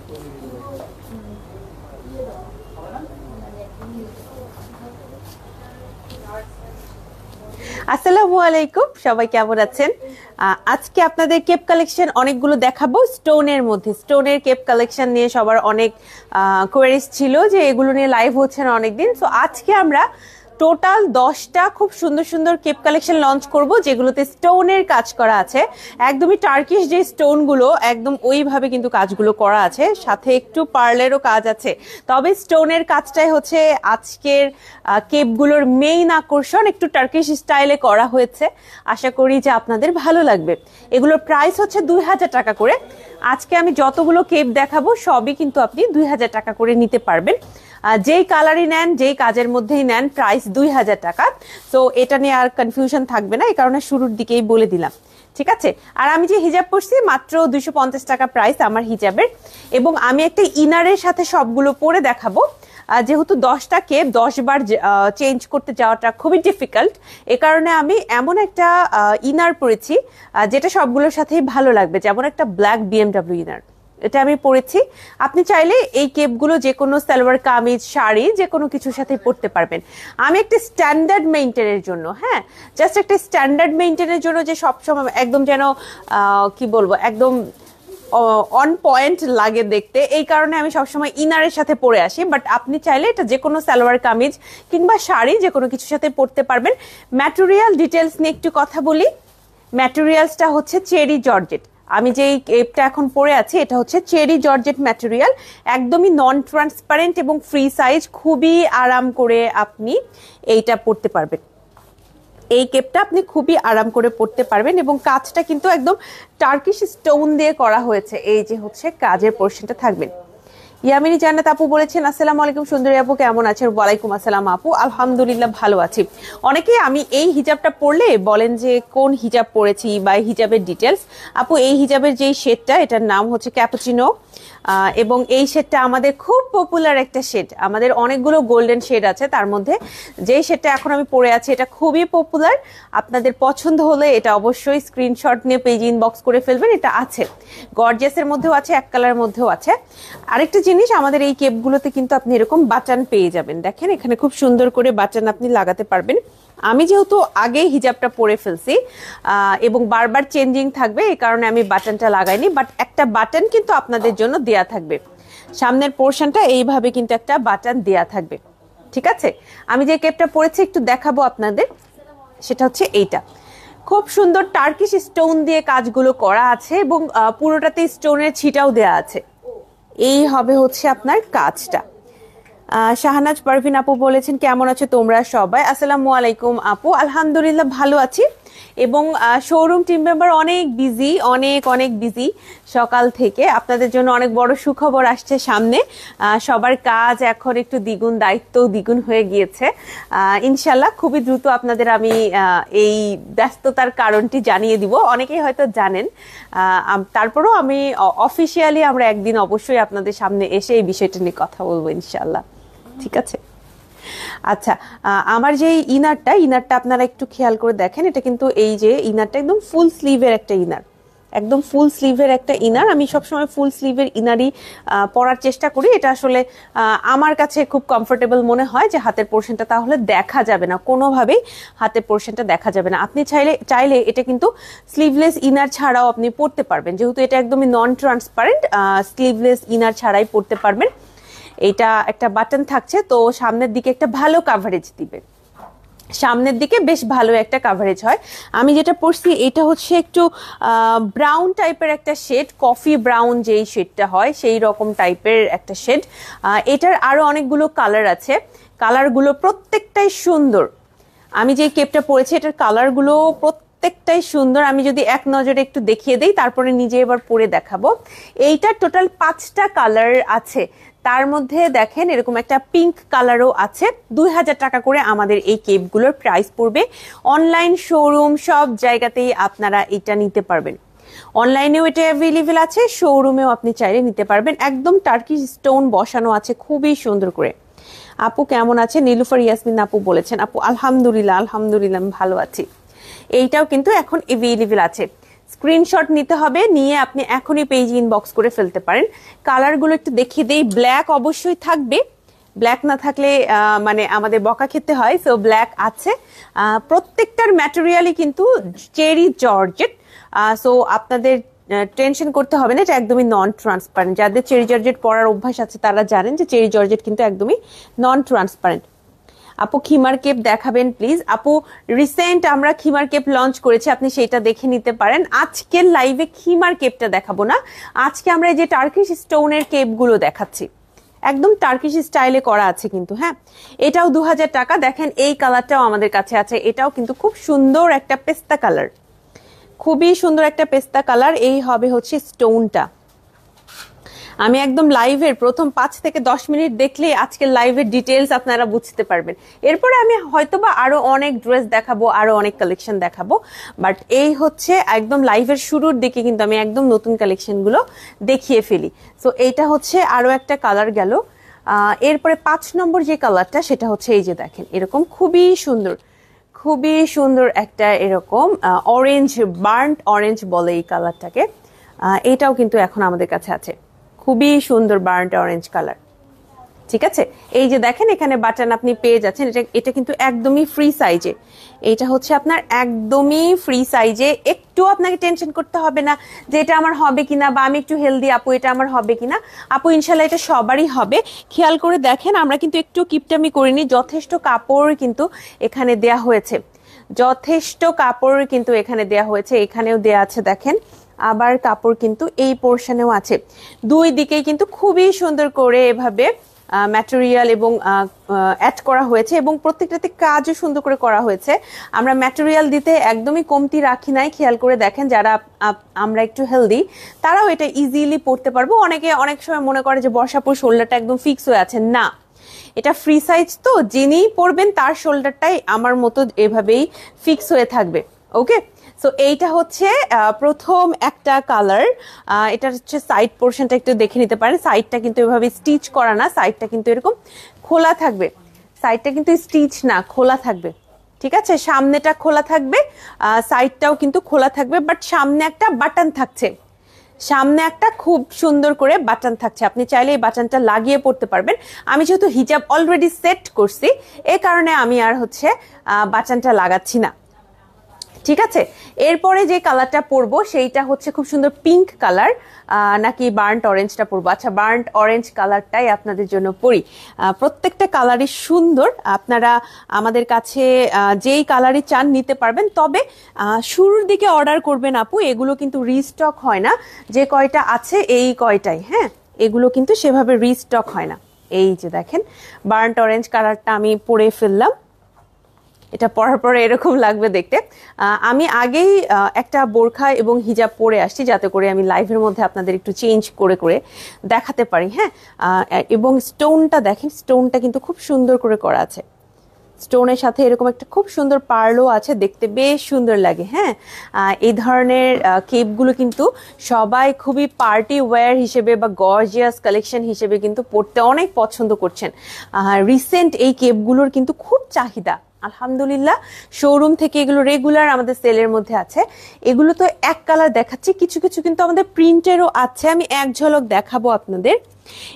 আসসালামু আলাইকুম, সবাই কেমন আছেন? আজকে আপনাদের কেপ কালেকশন অনেকগুলো দেখাবো স্টোনের মধ্যে। স্টোনের কেপ কালেকশন নিয়ে সবার অনেক কোয়েরিজ ছিল যে এগুলো নিয়ে লাইভ হচ্ছে না অনেকদিন। সো আজকে আমরা টোটাল 10টা খুব সুন্দর সুন্দর কেপ কালেকশন লঞ্চ করব যেগুলোতে স্টোনের কাজ করা আছে। একদমই টার্কিশ যে স্টোনগুলো একদম ওইভাবে কিন্তু কাজগুলো করা আছে, সাথে একটু পার্লেরও কাজ আছে। তবে স্টোনের কাজটাই হচ্ছে আজকের কেপগুলোর মেইন আকর্ষণ। একটু টার্কিশ স্টাইলে করা হয়েছে, আশা করি যে আপনাদের ভালো লাগবে। এগুলোর প্রাইস হচ্ছে 2000 টাকা করে। আজকে আমি যতগুলো কেপ দেখাবো সবই কিন্তু আপনি 2000 টাকা করে নিতে পারবেন। যেই কালারই নেন, যেই কাজের মধ্যেই নেন, প্রাইস 2000 টাকা। তো এটা নিয়ে আর কনফিউশন থাকবে না, এই কারণে শুরুর দিকেই বলে দিলাম, ঠিক আছে? আর আমি যে হিজাব পরছি মাত্র 250 টাকা প্রাইস আমার হিজাবের, এবং আমি একটা ইনারের সাথে সবগুলো পরে দেখাবো। যেহেতু 10টা কেপ 10 বার চেঞ্জ করতে যাওয়াটা খুবই ডিফিকাল্ট, এ কারণে আমি এমন একটা ইনার পরেছি যেটা সবগুলোর সাথেই ভালো লাগবে। যেমন একটা ব্ল্যাক BMW ইনার, এটা আমি পরেছি। আপনি চাইলে এই কেপগুলো যে কোনো সালোয়ার কামিজ শাড়ি যে কোনো কিছুর সাথে পরতে পারবেন। আমি একটা স্ট্যান্ডার্ড মেইনটেনের জন্য, হ্যাঁ, জাস্ট একটা স্ট্যান্ডার্ড মেইনটেনের জন্য যে সবসময় একদম যেন কি বলবো, একদম অন পয়েন্ট লাগে দেখতে, এই কারণে আমি সবসময় ইনারের সাথে পরে আসি। বাট আপনি চাইলে এটা যে কোনো সালোয়ার কামিজ কিংবা শাড়ি যে কোনো কিছুর সাথে পরতে পারবেন। ম্যাটেরিয়াল ডিটেলস নিয়ে একটু কথা বলি। ম্যাটেরিয়ালসটা হচ্ছে চেরি জর্জেট। আমি যে কেপটা এখন পরে আছি এটা হচ্ছে চেরি জর্জেট ম্যাটেরিয়াল, একদমই নন ট্রান্সপারেন্ট এবং ফ্রি সাইজ। খুবই আরাম করে আপনি এইটা পরতে পারবেন। এই কেপটা আপনি খুবই আরাম করে পরতে পারবেন, এবং কাজটা কিন্তু একদম টার্কিশ স্টোন দিয়ে করা হয়েছে। এই যে হচ্ছে কাজের পোর্শনটা থাকবেন। ইয়ামিনী জান্নাত আপু বলেছেন, আসসালামু আলাইকুম সুন্দরী আপু, কেমন আছেন? ওয়ালাইকুম আসসালাম আপু, আলহামদুলিল্লাহ ভালো আছি। অনেকেই আমি এই হিজাবটা পরলে বলেন যে কোন হিজাব পরেছি বা হিজাবের ডিটেলস। আপু এই হিজাবের যেই শেডটা, এটার নাম হচ্ছে ক্যাপুচিনো, এবং এই শেডটা আমাদের খুব পপুলার একটা শেড। আমাদের অনেকগুলো গোল্ডেন শেড আছে, তার মধ্যে যেই শেডটা এখন আমি পরে আছি এটা খুবই পপুলার। আপনাদের পছন্দ হলে এটা অবশ্যই স্ক্রিনশট নিয়ে পেজ ইনবক্স করে ফেলবেন। এটা আছে গর্জিয়াসের মধ্যেও আছে, এক কালারের মধ্যেও আছে। আরেকটা জিনিস, আমাদের এই কেপগুলোতে কিন্তু আপনি এরকম বাটন পেয়ে যাবেন। দেখেন এখানে খুব সুন্দর করে বাটন আপনি লাগাতে পারবেন। আমি যেহেতু আগে হিজাবটা পরে ফেলছি এবং বারবার চেঞ্জিং থাকবে, এই কারণে আমি বাটনটা লাগাইনি। বাট একটা বাটন কিন্তু আপনাদের জন্য দেয়া থাকবে, সামনের পোর্শনটা এইভাবে কিন্তু একটা বাটন দেয়া থাকবে, ঠিক আছে? আমি যে কেপটা পরেছি একটু দেখাবো আপনাদের, সেটা হচ্ছে এইটা। খুব সুন্দর টার্কিশ স্টোন দিয়ে কাজগুলো করা আছে, এবং পুরোটাতে স্টোনের ছিটাও দেয়া আছে। এই হবে হচ্ছে আপনার কাজটা। শাহনাজ পারভিন আপু বলেছেন, কেমন আছো তোমরা সবাই? আসসালামু আলাইকুম আপু, আলহামদুলিল্লাহ ভালো আছি। এবং শোরুম টিম মেম্বার অনেক বিজি, অনেক অনেক বিজি সকাল থেকে। আপনাদের জন্য অনেক বড় সুখবর আসছে সামনে। সবার কাজ এখন একটু দ্বিগুণ, দায়িত্ব দ্বিগুণ হয়ে গিয়েছে। ইনশাল্লাহ খুবই দ্রুত আপনাদের আমি এই ব্যস্ততার কারণটি জানিয়ে দিব। অনেকেই হয়তো জানেন, তারপরেও আমি অফিসিয়ালি আমরা একদিন অবশ্যই আপনাদের সামনে এসে এই বিষয়টা নিয়ে কথা বলবো ইনশাল্লাহ, ঠিক আছে? আচ্ছা, আমার যে ইনারটা আপনারা একটু খেয়াল করে দেখেন। এটা কিন্তু এই যে ইনারটা একদম ফুল স্লিভের একটা ইনার, একদম ফুল স্লিভের একটা ইনার। আমি সবসময় ফুল স্লিভের ইনারই পরার চেষ্টা করি। এটা আসলে আমার কাছে খুব কমফোর্টেবল মনে হয়, যে হাতের পোর্শনটা তাহলে দেখা যাবে না, কোনোভাবেই হাতের পোর্শনটা দেখা যাবে না। আপনি চাইলে এটা কিন্তু স্লিভলেস ইনার ছাড়াও আপনি পরতে পারবেন, যেহেতু এটা একদমই নন ট্রান্সপারেন্ট। স্লিভলেস ইনার ছাড়াই পরতে পারবেন। এটা একটা বাটন থাকছে, তো সামনের দিকে একটা ভালো কাভারেজ দিবে, সামনের দিকে বেশ ভালো একটা কাভারেজ হয়। আমি যেটা পরছি এটা হচ্ছে একটু ব্রাউন টাইপের একটা শেড, কফি ব্রাউন যেই শেডটা হয় সেই রকম টাইপের একটা শেড। এটার আরো অনেকগুলো কালার আছে, কালারগুলো প্রত্যেকটাই সুন্দর। আমি যে কেপটা পরেছি এটার কালারগুলো প্রত্যেকটাই সুন্দর। আমি যদি এক নজরে একটু দেখিয়ে দেই, তারপরে নিজে এবার পরে দেখাবো। এইটা টোটাল 5টা কালার আছে, তার মধ্যে দেখেন এরকম একটা পিঙ্ক কালারও আছে। 2000 টাকা করে আমাদের এই কেপগুলোর প্রাইস পড়বে। অনলাইন শোরুম সব জায়গাতেই আপনারা এটা নিতে পারবেন। অনলাইনেও এটা অ্যাভেলেবেল আছে, শোরুমেও আপনি চাইলে নিতে পারবেন। একদম টার্কিশ স্টোন বসানো আছে খুবই সুন্দর করে। আপু কেমন আছে? নীলুফার ইয়াসমিন আপু বলেছেন, আপু আলহামদুলিল্লাহ ভালো আছি। এইটাও কিন্তু এখন অ্যাভেলেবেল আছে। স্ক্রিনশট নিতে হবে, নিয়ে আপনি এখনই পেজ ইনবক্স করে ফেলতে পারেন। কালারগুলো একটু দেখিয়ে দেই। ব্ল্যাক অবশ্যই থাকবে, ব্ল্যাক না থাকলে মানে আমাদের বকা খেতে হয়। সো ব্ল্যাক আছে। প্রত্যেকটার ম্যাটেরিয়ালই কিন্তু চেরি জর্জেট। সো আপনাদের টেনশন করতে হবে না, এটা একদমই নন ট্রান্সপারেন্ট। যাদের চেরি জর্জেট পরার অভ্যাস আছে তারা জানেন যে চেরি জর্জেট কিন্তু একদমই নন ট্রান্সপারেন্ট। আপু খিমার কেপ দেখাবেন প্লিজ। আপু রিসেন্ট আমরা খিমার কেপ লঞ্চ করেছি, আপনি সেটা দেখে নিতে পারেন। আজকের লাইভে খিমার কেপটা দেখাবো না, আজকে আমরা এই যে টার্কিশ স্টোনের কেপগুলো দেখাচ্ছি, একদম টার্কিশ স্টাইলে করা আছে কিন্তু। হ্যাঁ, এটাও 2000 টাকা। দেখেন এই কালারটাও আমাদের কাছে আছে, এটাও কিন্তু খুব সুন্দর একটা পেস্তা কালার, খুবই সুন্দর একটা পেস্তা কালার। এই হবে হচ্ছে স্টোনটা। আমি একদম লাইভের প্রথম 5 থেকে 10 মিনিট দেখলে আজকের লাইভের ডিটেলস আপনারা বুঝতে পারবেন। এরপরে আমি হয়তোবা আরো অনেক ড্রেস দেখাবো, আরো অনেক কালেকশন দেখাবো, বাট এই হচ্ছে একদম লাইভের শুরুর দিকে কিন্তু আমি একদম নতুন কালেকশন গুলো দেখিয়ে ফেলি। সো এইটা হচ্ছে আরো একটা কালার গেল। এরপরে 5 নম্বর যে কালারটা সেটা হচ্ছে এই যে দেখেন, এরকম খুবই সুন্দর, খুবই সুন্দর একটা এরকম অরেঞ্জ, বার্ন্ট অরেঞ্জ বলে এই কালারটাকে। এটাও কিন্তু এখন আমাদের কাছে আছে, খুবই সুন্দর বার্ন্ট অরেঞ্জ কালার। ঠিক আছে, এই যে দেখেন এখানে বাটন আপনি পেয়ে যাচ্ছেন। এটা কিন্তু একদমই ফ্রি সাইজে, এটা হচ্ছে আপনার একদমই ফ্রি সাইজে। একটু আপনাকে টেনশন করতে হবে না যে এটা আমার হবে কিনা, বা আমি একটু হেলদি আপু এটা আমার হবে কিনা। আপু ইনশাল্লাহ এটা সবারই হবে। খেয়াল করে দেখেন, আমরা কিন্তু একটু কিপটামি করিনি, যথেষ্ট কাপড় কিন্তু এখানে দেয়া হয়েছে, যথেষ্ট কাপড় কিন্তু এখানে দেয়া হয়েছে। এখানেও দেয়া আছে দেখেন, আবার কাপড় কিন্তু এই পোর্শনেও আছে। দুই দিকেই কিন্তু খুবই সুন্দর করে এভাবে ম্যাটেরিয়াল এবং অ্যাড করা হয়েছে, এবং প্রত্যেকটাতে কাজও সুন্দর করে করা হয়েছে। আমরা ম্যাটেরিয়াল দিতে একদমই কমতি রাখি নাই। খেয়াল করে দেখেন, যারা আমরা একটু হেলদি তারাও এটা ইজিলি পরতে পারবো। অনেকে অনেক সময় মনে করে যে বর্ষাপুর শোল্ডারটা একদম ফিক্স হয়ে আছে, না, এটা ফ্রি সাইজ, তো যিনি পরবেন তার শোল্ডারটাই আমার মতো এভাবেই ফিক্স হয়ে থাকবে। ওকে, সো এইটা হচ্ছে প্রথম একটা কালার। এটা হচ্ছে সাইড পোর্শনটা একটু দেখে নিতে পারেন। সাইডটা কিন্তু এভাবে স্টিচ করা না, সাইডটা কিন্তু এরকম খোলা থাকবে, সাইডটা কিন্তু স্টিচ না, খোলা থাকবে। ঠিক আছে, সামনেটা খোলা থাকবে, সাইডটাও কিন্তু খোলা থাকবে, বাট সামনে একটা বাটন থাকছে, সামনে একটা খুব সুন্দর করে বাটন থাকছে। আপনি চাইলে এই বাটনটা লাগিয়ে পড়তে পারবেন। আমি যেহেতু হিজাব অলরেডি সেট করছি, এই কারণে আমি আর হচ্ছে বাটনটা লাগাচ্ছি না। ঠিক আছে, এরপরে যে কালারটা পরবো সেইটা হচ্ছে খুব সুন্দর পিঙ্ক কালার, নাকি বার্ন্ট অরেঞ্জটা পরবো? আচ্ছা, বার্ন্ট অরেঞ্জ কালারটাই আপনাদের জন্য পরি। প্রত্যেকটা কালারই সুন্দর, আপনারা আমাদের কাছে যেই কালারই চান নিতে পারবেন। তবে শুরুর দিকে অর্ডার করবেন আপু, এগুলো কিন্তু রিস্টক হয় না, যে কয়টা আছে এই কয়টাই। হ্যাঁ, এগুলো কিন্তু সেভাবে রিস্টক হয় না। এই যে দেখেন বার্ন্ট অরেঞ্জ কালারটা আমি পরে ফেললাম, এটা পরার পরে এরকম লাগবে দেখতে। আমি আগেই একটা বোরখা এবং হিজাব পরে আসছি, যাতে করে আমি লাইভের মধ্যে আপনাদের একটু চেঞ্জ করে করে দেখাতে পারি। হ্যাঁ, এবং স্টোনটা দেখেন, স্টোনটা কিন্তু খুব সুন্দর করে করা আছে। স্টোনের সাথে এরকম একটা খুব সুন্দর পার্লও আছে, দেখতে বেশ সুন্দর লাগে। হ্যাঁ, এই ধরনের কেপগুলো কিন্তু সবাই খুবই পার্টি ওয়্যার হিসেবে বা গর্জিয়াস কালেকশন হিসেবে কিন্তু পড়তে অনেক পছন্দ করছেন। রিসেন্ট এই কেপগুলোর কিন্তু খুব চাহিদা, আলহামদুলিল্লাহ। শোরুম থেকে এগুলো রেগুলার আমাদের সেলের মধ্যে আছে। এগুলো তো এক কালার দেখাচ্ছি, কিছু কিছু কিন্তু আমাদের প্রিন্টেরও আছে, আমি এক ঝলক দেখাবো আপনাদের।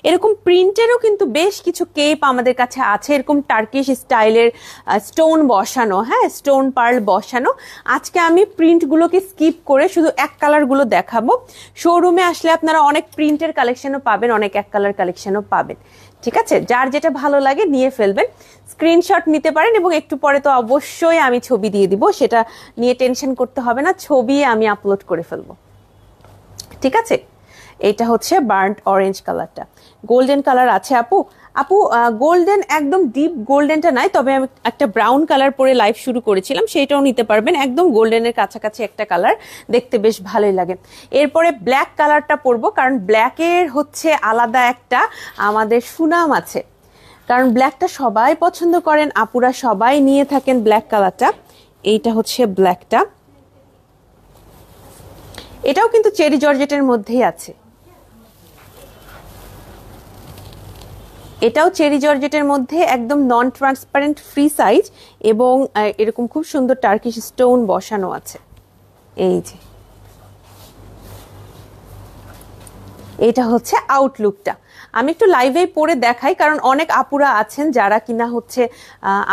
এরকম প্রিন্টেরও কিন্তু বেশ কিছু কেপ আমাদের কাছে আছে, এরকম টার্কিশ স্টাইলের স্টোন বসানো, হ্যাঁ, স্টোন পার্ল বসানো। আজকে আমি প্রিন্টগুলোকে স্কিপ করে শুধু এক কালারগুলো দেখাবো। শোরুমে আসলে আপনারা অনেক প্রিন্টের কালেকশনও পাবেন, অনেক এক কালার কালেকশনও পাবেন। ঠিক আছে, যার যেটা ভালো লাগে নিয়ে ফেলবেন, স্ক্রিনশট নিতে পারেন, এবং একটু পরে তো অবশ্যই আমি ছবি দিয়ে দিব, সেটা নিয়ে টেনশন করতে হবে না, ছবি আমি আপলোড করে ফেলবো। ঠিক আছে, এটা হচ্ছে বার্ন্ট অরেঞ্জ কালারটা। গোল্ডেন কালার আছে আপু? আপু গোল্ডেন একদম ডিপ গোল্ডেনটা নাই, তবে আমি একটা ব্রাউন কালার পরে লাইভ শুরু করেছিলাম, সেইটাও নিতে পারবেন। একদম গোল্ডেনের কাছাকাছি একটা কালার, দেখতে বেশ ভালোই লাগে। এরপরে ব্ল্যাক কালারটা পরবো, কারণ ব্ল্যাকের হচ্ছে আলাদা একটা আমাদের সুনাম আছে, কারণ ব্ল্যাকটা সবাই পছন্দ করেন, আপুরা সবাই নিয়ে থাকেন ব্ল্যাক কালারটা। এইটা হচ্ছে ব্ল্যাকটা, এটাও কিন্তু চেরি জর্জেটের মধ্যেই আছে, এটাও চেরি জর্জেটের মধ্যে একদম নন ট্রান্সপারেন্ট ফ্রি সাইজ, এবং এরকম খুব সুন্দর টার্কিশ স্টোন বসানো আছে। এই যে এটা হচ্ছে আউটলুকটা। আমি একটু লাইভে পড়ে দেখাই, কারণ অনেক আপুরা আছেন যারা কিনা হচ্ছে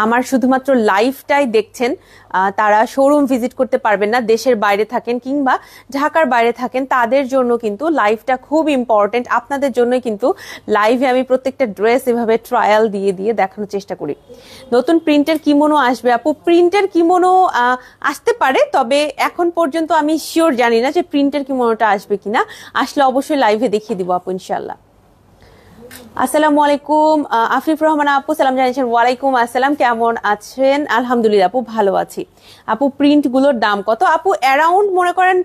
আমার শুধুমাত্র লাইভটাই দেখছেন, তারা শোরুম ভিজিট করতে পারবেন না, দেশের বাইরে থাকেন কিংবা ঢাকার বাইরে থাকেন, তাদের জন্য কিন্তু লাইভটা খুব ইম্পর্টেন্ট। আপনাদের জন্যই কিন্তু লাইভে আমি প্রত্যেকটা ড্রেস এভাবে ট্রায়াল দিয়ে দিয়ে দেখানোর চেষ্টা করি। নতুন প্রিন্টের কিমোনো আসবে আপু, প্রিন্টের কিমোনো আসতে পারে, তবে এখন পর্যন্ত আমি শিওর জানি না যে প্রিন্টের কিমোনোটা আসবে কিনা। আসলে অবশ্যই লাইভে দেখিয়ে দিব আপু ইনশাল্লাহ। আসসালামু আলাইকুম আফিফ রহমান আপু, সালাম জানিয়েছেন। ওয়ালাইকুম আসসালাম, কেমন আছেন? আলহামদুলিল্লাহ আপু, ভালো আছি। আপু প্রিন্ট গুলোর দাম কত? আপু অ্যারাউন্ড মনে করেন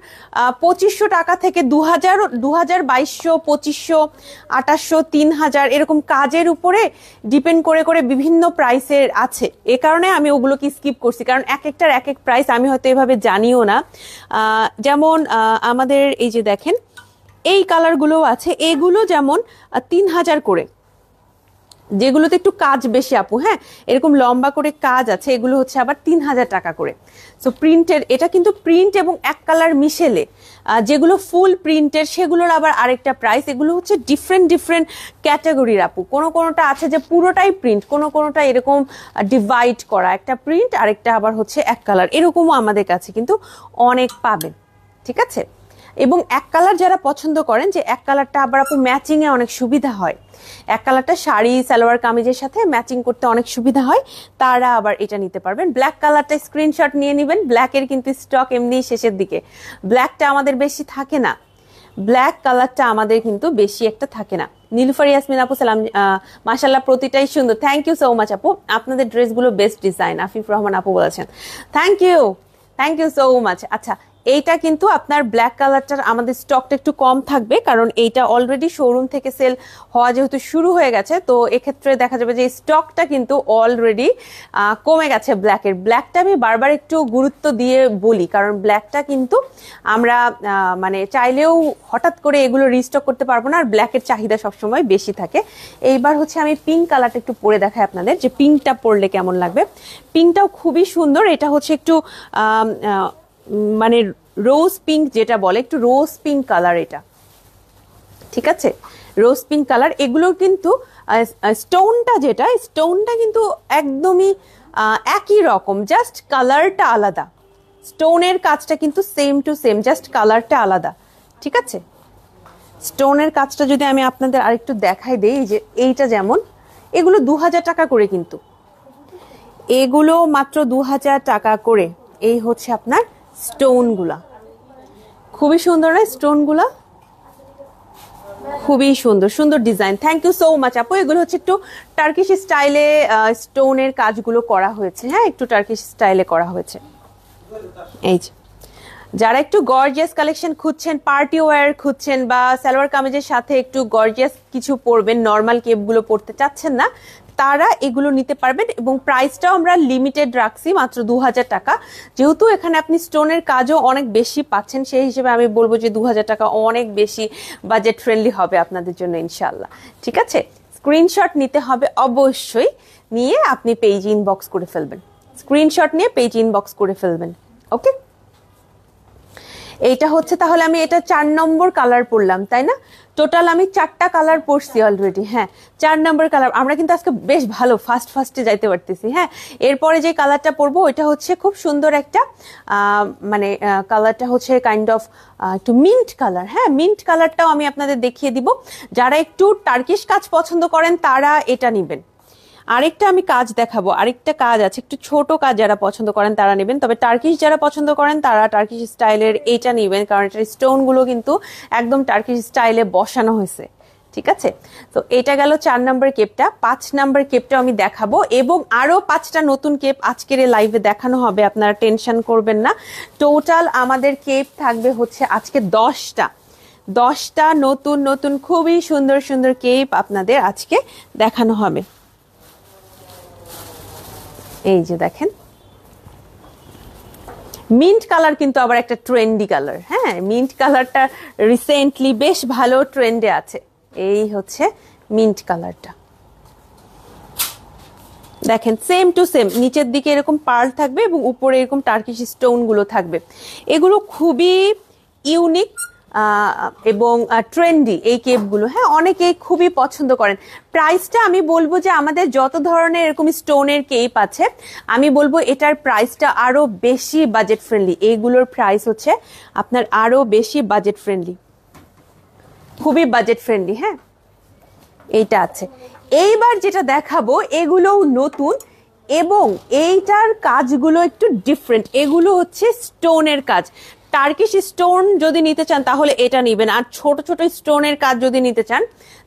2500 টাকা থেকে 2000, 2200, 2500, 2800, 3000 এরকম কাজের উপরে ডিপেন্ড করে করে বিভিন্ন প্রাইসের আছে। এ কারণে আমি ওগুলোকে স্কিপ করছি, কারণ এক একটার এক এক প্রাইস আমি হয়তো এভাবে জানিও না। যেমন আমাদের এই যে দেখেন এই কালারগুলো আছে, এগুলো যেমন 3000 করে, যেগুলোতে একটু কাজ বেশি আপু, হ্যাঁ এরকম লম্বা করে কাজ আছে, এগুলো হচ্ছে আবার 3000 টাকা করে। সো প্রিন্টের, এটা কিন্তু প্রিন্ট এবং এক কালার মিশেলে। যেগুলো ফুল প্রিন্টের সেগুলোর আবার আরেকটা প্রাইস। এগুলো হচ্ছে ডিফারেন্ট ডিফারেন্ট ক্যাটাগরির আপু। কোনোটা আছে যে পুরোটাই প্রিন্ট, কোনোটা এরকম ডিভাইড করা, একটা প্রিন্ট আরেকটা আবার হচ্ছে এক কালার, এরকমও আমাদের কাছে কিন্তু অনেক পাবেন। ঠিক আছে, এবং এক কালার যারা পছন্দ করেন, যে এক কালারটা আবার আপু ম্যাচিং এ অনেক সুবিধা হয়, এক কালারটা শাড়ি সালোয়ার কামিজের সাথে ম্যাচিং করতে অনেক সুবিধা হয়, তারা আবার এটা নিতে পারবেন। ব্ল্যাক কালারটা স্ক্রিনশট নিয়ে নেবেন, ব্ল্যাকের কিন্তু স্টক এমনি শেষের দিকে, ব্ল্যাকটা আমাদের বেশি থাকে না, ব্ল্যাক কালারটা আমাদের কিন্তু বেশি একটা থাকে না। নীলুফার ইয়াসমিন আপু, সালাম, মাশাআল্লাহ প্রতিটাই সুন্দর, থ্যাংক ইউ সো মাচ আপু, আপনাদের ড্রেসগুলো বেস্ট ডিজাইন। আফিফ রহমান আপু বলেছেন, থ্যাংক ইউ সো মাচ। আচ্ছা, এইটা কিন্তু আপনার ব্ল্যাক কালারটার আমাদের স্টকটা একটু কম থাকবে, কারণ এইটা অলরেডি শোরুম থেকে সেল হওয়া যেহেতু শুরু হয়ে গেছে, তো এক্ষেত্রে দেখা যাবে যে স্টকটা কিন্তু অলরেডি কমে গেছে। ব্ল্যাকটা আমি বারবার একটু গুরুত্ব দিয়ে বলি, কারণ ব্ল্যাকটা কিন্তু আমরা মানে চাইলেও হঠাৎ করে এগুলো রিস্টক করতে পারবো না, আর ব্ল্যাকের চাহিদা সবসময় বেশি থাকে। এইবার হচ্ছে আমি পিঙ্ক কালারটা একটু পরে দেখাই আপনাদের, যে পিঙ্কটা পরলে কেমন লাগবে। পিঙ্কটাও খুবই সুন্দর, এটা হচ্ছে একটু মানে রোজ পিঙ্ক যেটা বলে, একটু রোজ পিঙ্ক কালার এটা। ঠিক আছে, রোজ পিঙ্ক কালার। এগুলো কিন্তু স্টোনটা কিন্তু একদমই একই রকম, জাস্ট কালারটা আলাদা। স্টোনের কাজটা কিন্তু সেম টু সেম, জাস্ট কালারটা আলাদা। ঠিক আছে, স্টোনের কাজটা যদি আমি আপনাদের আরেকটু দেখাই দেই, যে এইটা যেমন, এগুলো 2000 টাকা করে, কিন্তু এগুলো মাত্র 2000 টাকা করে। এই হচ্ছে আপনার স্টোনগুলা, খুবই সুন্দর না? স্টোনগুলা খুবই সুন্দর সুন্দর design. Thank you so much আপু। এগুলো হচ্ছে একটু টার্কিশ স্টাইলে স্টোনের কাজগুলো করা হয়েছে, হ্যাঁ একটু টার্কিশ স্টাইলে করা হয়েছে। এই যে যারা একটু গর্জিয়াস কালেকশন খুঁজছেন, পার্টি ওয়্যার খুঁজছেন, বা সালোয়ার কামিজের সাথে একটু গর্জিয়াস কিছু পরবেন, নর্মাল কেপগুলো পরতে চাচ্ছেন না, তারা এগুলো নিতে পারবেন। এবং প্রাইসটাও আমরা লিমিটেড রাখছি, মাত্র 2000 টাকা। যেহেতু এখানে আপনি স্টোনের কাজও অনেক বেশি পাচ্ছেন, সেই হিসেবে আমি বলবো যে 2000 টাকা অনেক বেশি বাজেট ফ্রেন্ডলি হবে আপনাদের জন্য ইনশাল্লাহ। ঠিক আছে, স্ক্রিনশট নিতে হবে অবশ্যই, নিয়ে আপনি পেজ ইনবক্স করে ফেলবেন, স্ক্রিনশট নিয়ে পেজ ইনবক্স করে ফেলবেন। ওকে, এইটা হচ্ছে, তাহলে আমি এটা 4 নম্বর কালার পরলাম, তাই না? টোটাল আমি 4টা কালার পরছি অলরেডি। হ্যাঁ, 4 নম্বর কালার। আমরা কিন্তু আজকে বেশ ভালো ফাস্টে যাইতে পারতেছি। হ্যাঁ, এরপরে যে কালারটা পরবো ওইটা হচ্ছে খুব সুন্দর একটা মানে কালারটা হচ্ছে কাইন্ড অফ একটু মিন্ট কালার। হ্যাঁ, মিন্ট কালারটাও আমি আপনাদের দেখিয়ে দিব। যারা একটু টার্কিশ কাজ পছন্দ করেন তারা এটা নিবেন। আরেকটা আমি কাজ দেখাবো, আরেকটা কাজ আছে একটু ছোট কাজ, যারা পছন্দ করেন তারা নেবেন। তবে টার্কিশ যারা পছন্দ করেন তারা টার্কিশ স্টাইলের এইটা নেবেন, কারণ এটার স্টোন গুলো কিন্তু একদম টার্কিশ স্টাইলে বসানো হয়েছে। ঠিক আছে, তো এটা গেল 4 নম্বর কেপটা। 5 নম্বর কেপটা আমি দেখাবো, এবং আরো 5টা নতুন কেপ আজকের লাইভে দেখানো হবে, আপনারা টেনশন করবেন না। টোটাল আমাদের কেপ থাকবে হচ্ছে আজকে 10টা নতুন নতুন খুবই সুন্দর সুন্দর কেপ আপনাদের আজকে দেখানো হবে। এই যে দেখেন, মিন্ট কালার কিন্তু আবার একটা ট্রেন্ডি কালার। হ্যাঁ, মিন্ট কালারটা রিসেন্টলি বেশ ভালো ট্রেন্ডে আছে। এই হচ্ছে মিন্ট কালারটা, দেখেন সেম টু সেম, নিচের দিকে এরকম পার্ল থাকবে এবং উপরে এরকম টার্কিশ স্টোন গুলো থাকবে। এগুলো খুবই ইউনিক, এবং ট্রেন্ডি এই কেপগুলো, হ্যাঁ, অনেকেই খুবই পছন্দ করেন। প্রাইসটা আমি বলবো যে আমাদের যত ধরনের এরকম স্টোনের কেপ আছে, আমি বলবো এটার প্রাইসটা আরো বেশি বাজেট ফ্রেন্ডলি। এইগুলোর প্রাইস হচ্ছে আপনার আরো বেশি বাজেট ফ্রেন্ডলি, খুবই বাজেট ফ্রেন্ডলি। হ্যাঁ, এইটা আছে। এইবার যেটা দেখাবো এগুলোও নতুন এবং এইটার কাজগুলো একটু ডিফারেন্ট। এগুলো হচ্ছে স্টোনের কাজ। টার্কিশ স্টোন যদি নিতে চান তাহলে এটা নিবেন, আর ছোট ছোট স্টোনের কাজ যদি নিতে চান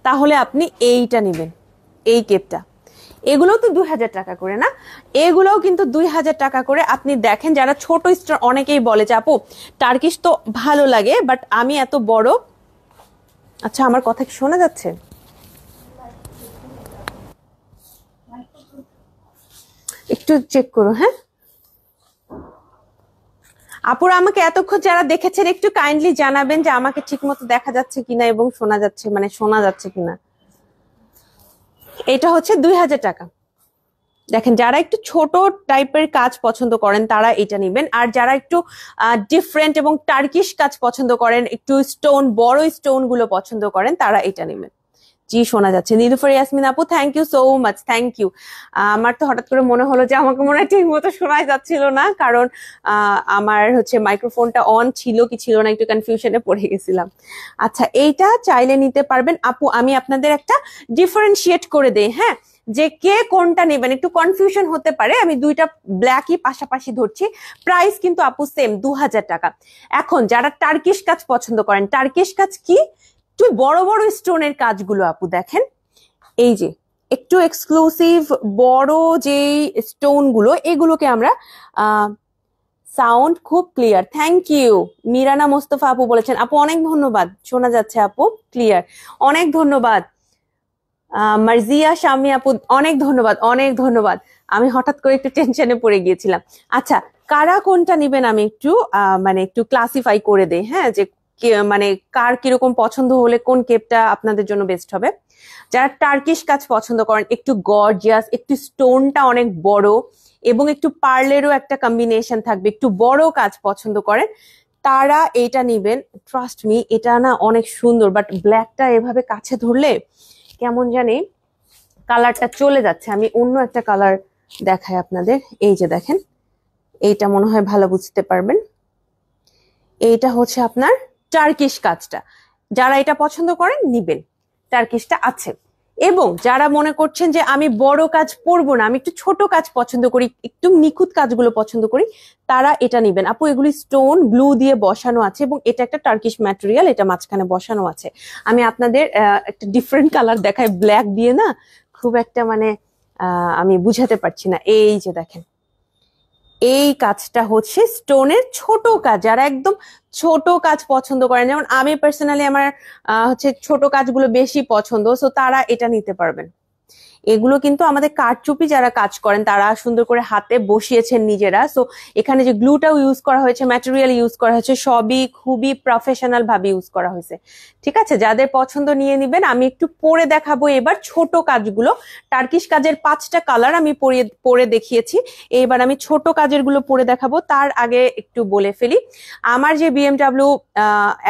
তাহলে আপনি এইটা নিবেন, এই কেপটা। এগুলোও তো 2000 টাকা করে না, এগুলোও কিন্তু 2000 টাকা করে। আপনি দেখেন যারা ছোট স্টোন, অনেকেই বলে যে আপু টার্কিশ তো ভালো লাগে বাট আমি এত বড়। আচ্ছা, আমার কথা কি শোনা যাচ্ছে? একটু চেক করো। হ্যাঁ আপুরা, আমাকে এতক্ষণ যারা দেখেছেন একটু কাইন্ডলি জানাবেন যে আমাকে ঠিক মতো দেখা যাচ্ছে কিনা এবং শোনা যাচ্ছে, মানে শোনা যাচ্ছে কিনা। এটা হচ্ছে 2000 টাকা। দেখেন, যারা একটু ছোট টাইপের কাজ পছন্দ করেন তারা এটা নিবেন, আর যারা একটু ডিফারেন্ট এবং টার্কিশ কাজ পছন্দ করেন, একটু স্টোন, বড় স্টোন গুলো পছন্দ করেন, তারা এটা নেবেন। জি, শোনা যাচ্ছে। নীলুফার ইয়াসমিন আপু, thank you so much, thank you. আমার তো হঠাৎ করে মনে হলো যে আমাকে মনে হয় ঠিক মতো শোনা যাচ্ছিল না, কারণ আমার হচ্ছে মাইক্রোফোনটা অন ছিল কি ছিল না, একটু কনফিউশনে পড়ে গেছিলাম। আচ্ছা, এইটা চাইলে নিতে পারবেন আপু। আমি আপনাদের একটা ডিফারেন্সিয়েট করে দেই, হ্যাঁ, যে কে কোনটা নেবেন, একটু কনফিউশন হতে পারে। আমি দুইটা ব্ল্যাকই পাশাপাশি ধরছি। প্রাইস কিন্তু আপু সেম, 2000 টাকা। এখন যারা টার্কিশ কাজ পছন্দ করেন, টার্কিশ কাজ কি, একটু বড় বড় স্টোনের কাজগুলো আপু দেখেন, এই যে একটু এক্সক্লুসিভ বড় যে স্টোন গুলো, এগুলোকে আমরা সাউন্ড খুব clear, thank you. Mirana Mostafa আপু বলেছেন, আপু অনেক ধন্যবাদ, শোনা যাচ্ছে আপু ক্লিয়ার, অনেক ধন্যবাদ। মার্জিয়া শামি আপু, অনেক ধন্যবাদ, অনেক ধন্যবাদ। আমি হঠাৎ করে একটু টেনশনে পড়ে গিয়েছিলাম। আচ্ছা, কারা কোনটা নিবেন আমি একটু মানে একটু ক্লাসিফাই করে দেই, হ্যাঁ, যে মানে কার কিরকম পছন্দ হলে কোন কেপটা আপনাদের জন্য বেস্ট হবে। যারা টার্কিশ কাজ পছন্দ করেন, একটু গর্জিয়াস, একটু স্টোনটা অনেক বড় এবং একটু পার্লেরও একটা কম্বিনেশন থাকবে, একটু বড় কাজ পছন্দ করেন, তারা এইটা নিবেন। ট্রাস্ট মি, এটা না অনেক সুন্দর, বাট ব্ল্যাকটা এভাবে কাছে ধরলে কেমন জানি কালারটা চলে যাচ্ছে। আমি অন্য একটা কালার দেখাই আপনাদের। এই যে দেখেন, এইটা মনে হয় ভালো বুঝতে পারবেন। এইটা হচ্ছে আপনার টার্কিশ কাজটা। যারা এটা পছন্দ করেন নিবেন, টার্কিশটা আছে। এবং যারা মনে করছেন যে আমি বড় কাজ পরবো না, আমি একটু ছোট কাজ পছন্দ করি, একটু নিখুঁত কাজগুলো পছন্দ করি, তারা এটা নিবেন। আপু এগুলি স্টোন গ্লু দিয়ে বসানো আছে এবং এটা একটা টার্কিশ ম্যাটেরিয়াল, এটা মাঝখানে বসানো আছে। আমি আপনাদের একটা ডিফারেন্ট কালার দেখাই, ব্ল্যাক দিয়ে না খুব একটা মানে আমি বুঝাতে পারছি না। এই যে দেখেন, এই কাজটা হচ্ছে স্টোনের ছোট কাজ। যারা একদম ছোট কাজ পছন্দ করেন, যেমন আমি পার্সোনালি আমার হচ্ছে ছোট কাজগুলো বেশি পছন্দ, সো তারা এটা নিতে পারবেন। এগুলো কিন্তু আমাদের কারচুপি যারা কাজ করেন তারা সুন্দর করে হাতে বসিয়েছেন নিজেরা। সো এখানে যে গ্লুটাও ইউজ করা হয়েছে, ম্যাটেরিয়াল ইউজ করা হয়েছে, সবই খুবই প্রফেশনাল ভাবে ইউজ করা হয়েছে। ঠিক আছে, যাদের পছন্দ নিয়ে নিবেন। আমি একটু পরে দেখাবো এবার ছোট কাজগুলো। টার্কিশ কাজের 5টা কালার আমি পরে দেখিয়েছি, এবার আমি ছোট কাজের গুলো পরে দেখাবো। তার আগে একটু বলে ফেলি, আমার যে বিএমডাব্লিউ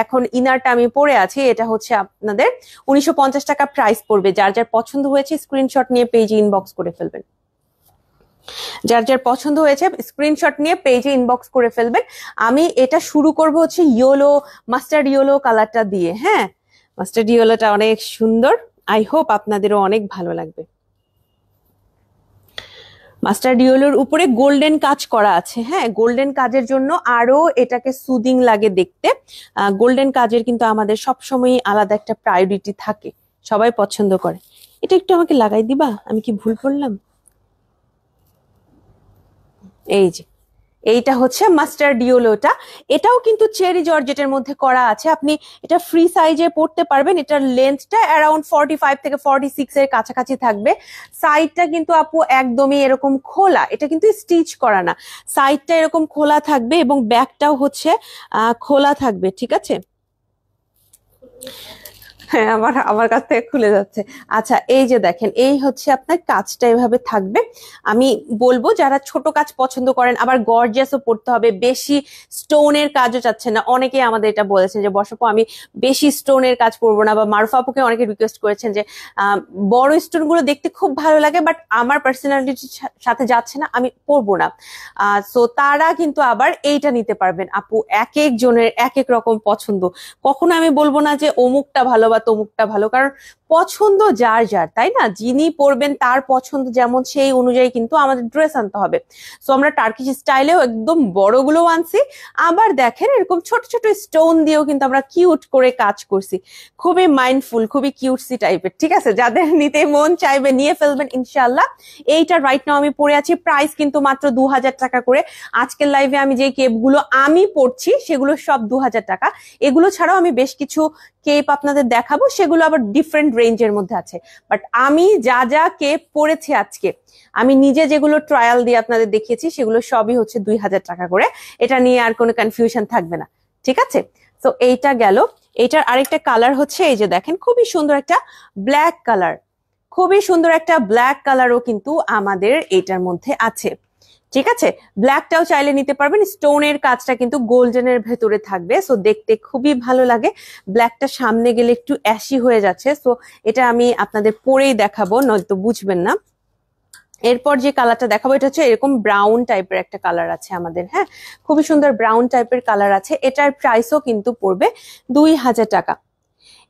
এখন ইনারটা আমি পরে আছি, এটা হচ্ছে আপনাদের 1950 টাকা প্রাইস পড়বে। যার যার পছন্দ হয়েছে স্ক্রিনশট নিয়ে পেজে ইনবক্স করে ফেলবেন। যার যার পছন্দ হয়েছে স্ক্রিনশট নিয়ে পেজে ইনবক্স করে ফেলবেন। আমি এটা শুরু করব হচ্ছে ইয়েলো, মাস্টার্ড ইয়েলো কালারটা দিয়ে। হ্যাঁ, মাস্টার্ড ইয়েলোটা অনেক সুন্দর, আই হোপ আপনাদেরও অনেক ভালো লাগবে। মাস্টার্ড ইয়েলোর উপরে গোল্ডেন কাজ করা আছে। হ্যাঁ, গোল্ডেন কাজের জন্য আরো এটাকে সুদিং লাগে দেখতে। গোল্ডেন কাজের কিন্তু আমাদের সবসময় আলাদা একটা প্রায়োরিটি থাকে, সবাই পছন্দ করে। এটা একটু আমাকে লাগাই দিবা, আমি কি ভুল করলাম? এই যে এইটা হচ্ছে মাস্টার্ড ইয়েলোটা, এটাও কিন্তু চেরি জর্জেটের মধ্যে করা আছে। আপনি এটা ফ্রি সাইজে পড়তে পারবেন। এটার লেন্থটা অ্যারাউন্ড 45 থেকে 46 এর কাছাকাছি থাকবে। সাইডটা কিন্তু আপু একদমই এরকম খোলা, এটা কিন্তু স্টিচ করা না। সাইডটা এরকম খোলা থাকবে এবং ব্যাকটাও হচ্ছে খোলা থাকবে। ঠিক আছে, হ্যাঁ, আমার আমার কাছ থেকে খুলে যাচ্ছে। আচ্ছা, এই যে দেখেন, এই হচ্ছে আপনার কাজটা এভাবে থাকবে। আমি বলবো যারা ছোট কাজ পছন্দ করেন, আবার গর্জিয়াসও পড়তে হবে, বেশি স্টোনের কাজও চাচ্ছেন না, অনেকেই আমাদের এটা বলেছেন যে বর্ষাপু আমি বেশি স্টোনের কাজ পরবো না, বা মারুফা আপুকে অনেকে রিকোয়েস্ট করেছেন যে বড় স্টোন গুলো দেখতে খুব ভালো লাগে বাট আমার পার্সোনালিটির সাথে যাচ্ছে না, আমি পরবো না। সো তারা কিন্তু আবার এইটা নিতে পারবেন আপু। এক এক জনের এক এক রকম পছন্দ। কখনো আমি বলবো না যে অমুকটা ভালো বা তমুকটা ভালো, কারণ পছন্দ যার যার, তাই না? যিনি পরবেন তার পছন্দ যেমন, সেই অনুযায়ী কিন্তু আমাদের ড্রেস আনতে হবে। সো আমরা টার্কিশ স্টাইলেও একদম বড়গুলো আনছি, আবার দেখেন এরকম ছোট ছোট স্টোন দিয়েও কিন্তু আমরা কিউট করে কাজ করছি। খুবই মাইন্ডফুল, খুবই কিউটসি টাইপের। ঠিক আছে, যাদের নিতে মন চাইবে নিয়ে ফেলবেন ইনশাল্লাহ। এইটা রাইট নাও আমি পরে আছি, প্রাইস কিন্তু মাত্র 2000 টাকা করে। আজকের লাইভে আমি যে কেপগুলো আমি পরছি সেগুলো সব 2000 টাকা। এগুলো ছাড়াও আমি বেশ কিছু কেপ আপনাদের দেখাবো, সেগুলো আবার ডিফারেন্ট রেঞ্জের মধ্যে আছে। বাট আমি যা যা কেপ পরেছি আজকে, আমি নিজে যেগুলো ট্রায়াল দিয়ে আপনাদের দেখিয়েছি, সেগুলো সবই হচ্ছে 2000 টাকা করে। এটা নিয়ে আর কোনো কনফিউশন থাকবে না, ঠিক আছে? তো এইটা গেল। এইটার আরেকটা কালার হচ্ছে, এই যে দেখেন, খুবই সুন্দর একটা ব্ল্যাক কালার। খুবই সুন্দর একটা ব্ল্যাক কালারও কিন্তু আমাদের এইটার মধ্যে আছে। ঠিক আছে, ব্ল্যাকটাও চাইলে নিতে পারবেন। স্টোনের কাজটা কিন্তু গোল্ডেনের ভেতরে থাকবে, সো দেখতে খুবই ভালো লাগে। ব্ল্যাকটা সামনে গেলে একটু অ্যাশি হয়ে যাচ্ছে, সো এটা আমি আপনাদের পরেই দেখাবো, নয়তো বুঝবেন না। এরপর যে কালারটা দেখাবো, এটা হচ্ছে এরকম ব্রাউন টাইপের একটা কালার আছে আমাদের। হ্যাঁ, খুবই সুন্দর ব্রাউন টাইপের কালার আছে। এটার প্রাইসও কিন্তু পড়বে 2000 টাকা।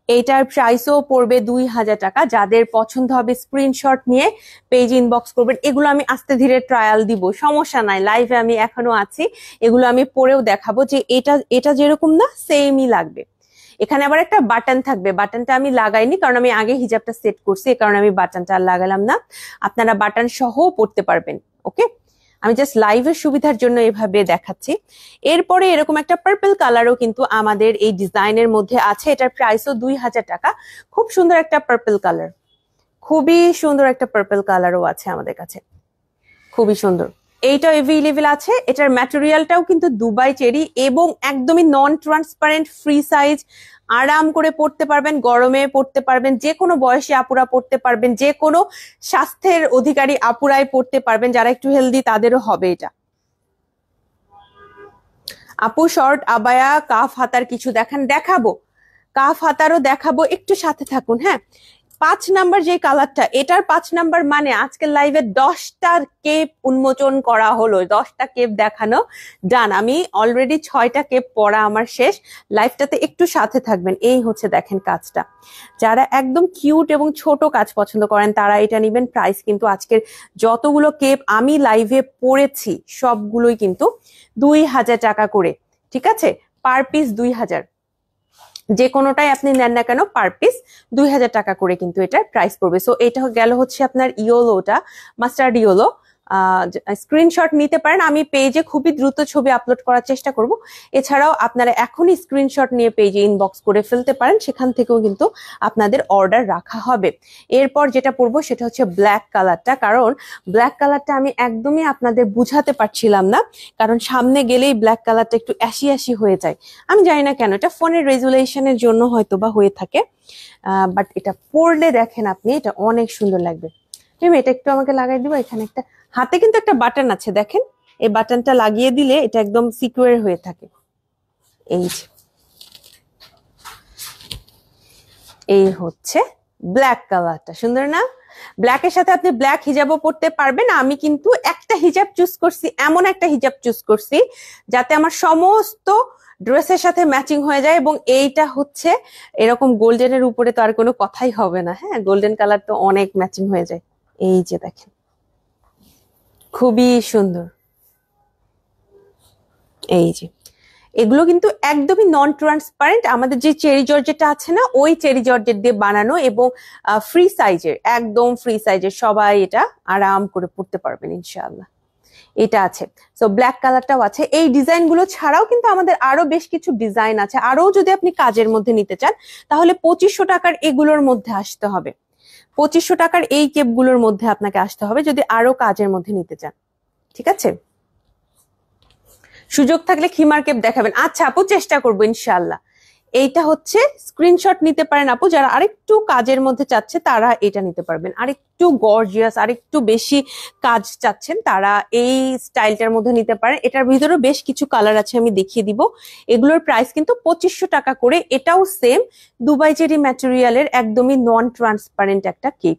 এইটার প্রাইসও পড়বে 2000 টাকা। যাদের পছন্দ হবে স্ক্রিনশট নিয়ে পেজ ইনবক্স করবেন। এগুলো আমি আস্তে ধীরে ট্রায়াল দিব, সমস্যা নাই, লাইভে আমি এখনো আছি, এগুলো আমি পরেও দেখাবো যে এটা এটা যেরকম না সেমই লাগবে। এখানে আবার একটা বাটন থাকবে, বাটনটা আমি লাগাইনি কারণ আমি আগে হিজাবটা সেট করছি, এই কারণে আমি বাটনটা আর লাগালাম না। আপনারা বাটন সহ পড়তে পারবেন। ওকে, আমি জাস্ট লাইভের সুবিধার জন্য এভাবে দেখাচ্ছি। এরপরে এরকম একটা পার্পল কালারও কিন্তু আমাদের এই ডিজাইনের মধ্যে আছে। এটার প্রাইসও 2000 টাকা। খুব সুন্দর একটা পার্পল কালার, খুবই সুন্দর একটা পার্পল কালারও আছে আমাদের কাছে, খুবই সুন্দর। এইটা এভেলেবেল আছে। এটার ম্যাটেরিয়ালটাও কিন্তু দুবাই চেরি এবং একদমই নন ট্রান্সপারেন্ট, ফ্রি সাইজ, আরাম করে পড়তে পারবেন, গরমে পড়তে পারবেন, যে কোনো বয়সী আপুরা পড়তে পারবেন, যে কোনো স্বাস্থ্যের অধিকারী আপুরাই পড়তে পারবেন, যারা একটু হেলদি তাদেরও হবে এটা। আপু শর্ট, আবায়া, কাফ হাতার কিছু দেখান? দেখাবো, কাফ হাতারও দেখাবো, একটু সাথে থাকুন। হ্যাঁ, 5 নাম্বার যে কালারটা, এটার 5 নাম্বার মানে আজকের লাইভে 10টা কেপ উন্মোচন করা হলো, 10টা কেপ দেখানো ডান। আমি অলরেডি 6টা কেপ পড়া আমার শেষ। লাইভটাতে একটু সাথে থাকবেন। এই হচ্ছে দেখেন কাজটা। যারা একদম কিউট এবং ছোট কাজ পছন্দ করেন তারা এটা নিবেন। প্রাইস কিন্তু আজকের যতগুলো কেপ আমি লাইভে পড়েছি সবগুলোই কিন্তু 2000 টাকা করে। ঠিক আছে, পার পিস 2000, যে কোনোটাই আপনি নেন না কেন পার পিস 2000 টাকা করে কিন্তু এটার প্রাইস পড়বে। সো এটা গেল হচ্ছে আপনার ইয়োলোটা, মাস্টার্ড ইয়োলো। স্ক্রিনশট নিতে পারেন, আমি পেজে খুবই দ্রুত ছবি আপলোড করার চেষ্টা করব। এছাড়াও আপনারা এখনই স্ক্রিনশট নিয়ে পেজে ইনবক্স করে ফেলতে পারেন, সেখান থেকেও কিন্তু আপনাদের অর্ডার রাখা হবে। এরপর যেটা পড়বো সেটা হচ্ছে ব্ল্যাক কালারটা, কারণ ব্ল্যাক কালারটা আমি একদমই আপনাদের বুঝাতে পারছিলাম না, কারণ সামনে গেলেই ব্ল্যাক কালারটা একটু অ্যাশি অ্যাশি হয়ে যায়। আমি জানি না কেন, এটা ফোনের রেজুলেশনের জন্য হয়তো বা হয়ে থাকে, বাট এটা পরলে দেখেন আপনি, এটা অনেক সুন্দর লাগবে। এটা একটু আমাকে লাগাই দিব। এখানে একটা হাতে কিন্তু একটা বাটন আছে, দেখেন, এই বাটনটা লাগিয়ে দিলে এটা একদম সিকিউর হয়ে থাকে। এই যে, এই হচ্ছে ব্ল্যাক কালারটা, সুন্দর না? ব্ল্যাকের সাথে আপনি ব্ল্যাক হিজাবও পরতে পারবেন। আমি কিন্তু একটা হিজাব চুজ করছি, এমন একটা হিজাব চুজ করছি যাতে আমার সমস্ত ড্রেসের সাথে ম্যাচিং হয়ে যায়, এবং এইটা হচ্ছে এরকম গোল্ডেনের উপরে তো আর কোনো কথাই হবে না। হ্যাঁ, গোল্ডেন কালার তো অনেক ম্যাচিং হয়ে যায়। এই যে দেখেন, খুবই সুন্দর। এই যে, এগুলো কিন্তু একদমই নন ট্রান্সপারেন্ট, আমাদের যে চেরি জর্জেটটা আছে না, ওই চেরি জর্জেট দিয়ে বানানো, এবং ফ্রি সাইজের, একদম ফ্রি সাইজের, সবাই এটা আরাম করে পড়তে পারবেন ইনশাআল্লাহ। এটা আছে। সো ব্ল্যাক কালারটাও আছে। এই ডিজাইন গুলো ছাড়াও কিন্তু আমাদের আরো বেশ কিছু ডিজাইন আছে। আরো যদি আপনি কাজের মধ্যে নিতে চান তাহলে 2500 টাকার এগুলোর মধ্যে আসতে হবে। 2500 টাকার এই কেপগুলোর মধ্যে আপনাকে আসতে হবে যদি আরো কাজের মধ্যে নিতে চান। ঠিক আছে, সুযোগ থাকলে খিমার কেপ দেখাবেন। আচ্ছা আপু, চেষ্টা করবো ইনশাআল্লাহ। এইটা হচ্ছে স্ক্রিনশট নিতে পারেন আপু, যারা আরেকটু কাজের মধ্যে চাচ্ছে তারা এটা নিতে পারবেন, আরেকটু গর্জিয়াস আরেকটু বেশি কাজ চাচ্ছেন তারা এই স্টাইলটার মধ্যে নিতে পারেন। এটার ভিতরে বেশ কিছু কালার আছে, আমি দেখিয়ে দিব। এগুলোর প্রাইস কিন্তু 2500 টাকা করে। এটাও সেম দুবাই চেরি ম্যাটেরিয়ালের একদমই নন ট্রান্সপারেন্ট একটা কেপ,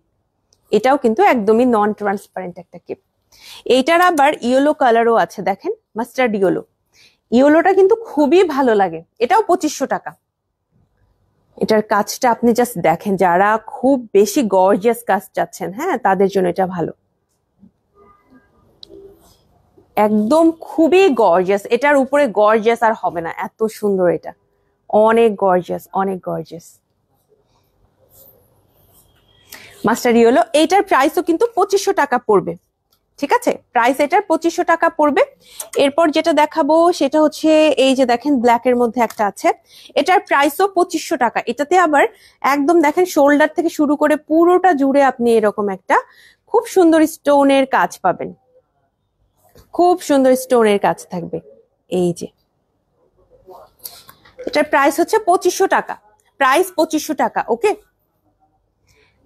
এটাও কিন্তু একদমই নন ট্রান্সপারেন্ট একটা কেপ। এইটার আবার ইয়েলো কালারও আছে, দেখেন মাস্টার্ড ইয়েলো, ইয়েলোটা কিন্তু খুবই ভালো লাগে। এটাও 2500 টাকা। এটার কাজটা আপনি জাস্ট দেখেন, যারা খুব বেশি গর্জিয়াস কাজ চাচ্ছেন হ্যাঁ তাদের জন্য এটা ভালো, একদম খুবই গর্জিয়াস। এটার উপরে গর্জিয়াস আর হবে না, এত সুন্দর, এটা অনেক গর্জিয়াস, অনেক গর্জিয়াস। মাস্টার ইয়েলো, এইটার প্রাইসও কিন্তু 2500 টাকা পড়বে। ঠিক আছে, প্রাইস এটার 2500 টাকা পড়বে। এরপর যেটা দেখাবো সেটা হচ্ছে এই যে দেখেন ব্ল্যাক এর মধ্যে একটা আছে, এটার প্রাইসও 2500 টাকা। এটাতে আবার একদম দেখেন শোল্ডার থেকে শুরু করে পুরোটা জুড়ে আপনি এরকম একটা খুব সুন্দর স্টোনের কাজ পাবেন, খুব সুন্দর স্টোনের কাজ থাকবে। এই যে এটার প্রাইস হচ্ছে 2500 টাকা, প্রাইস 2500 টাকা। ওকে,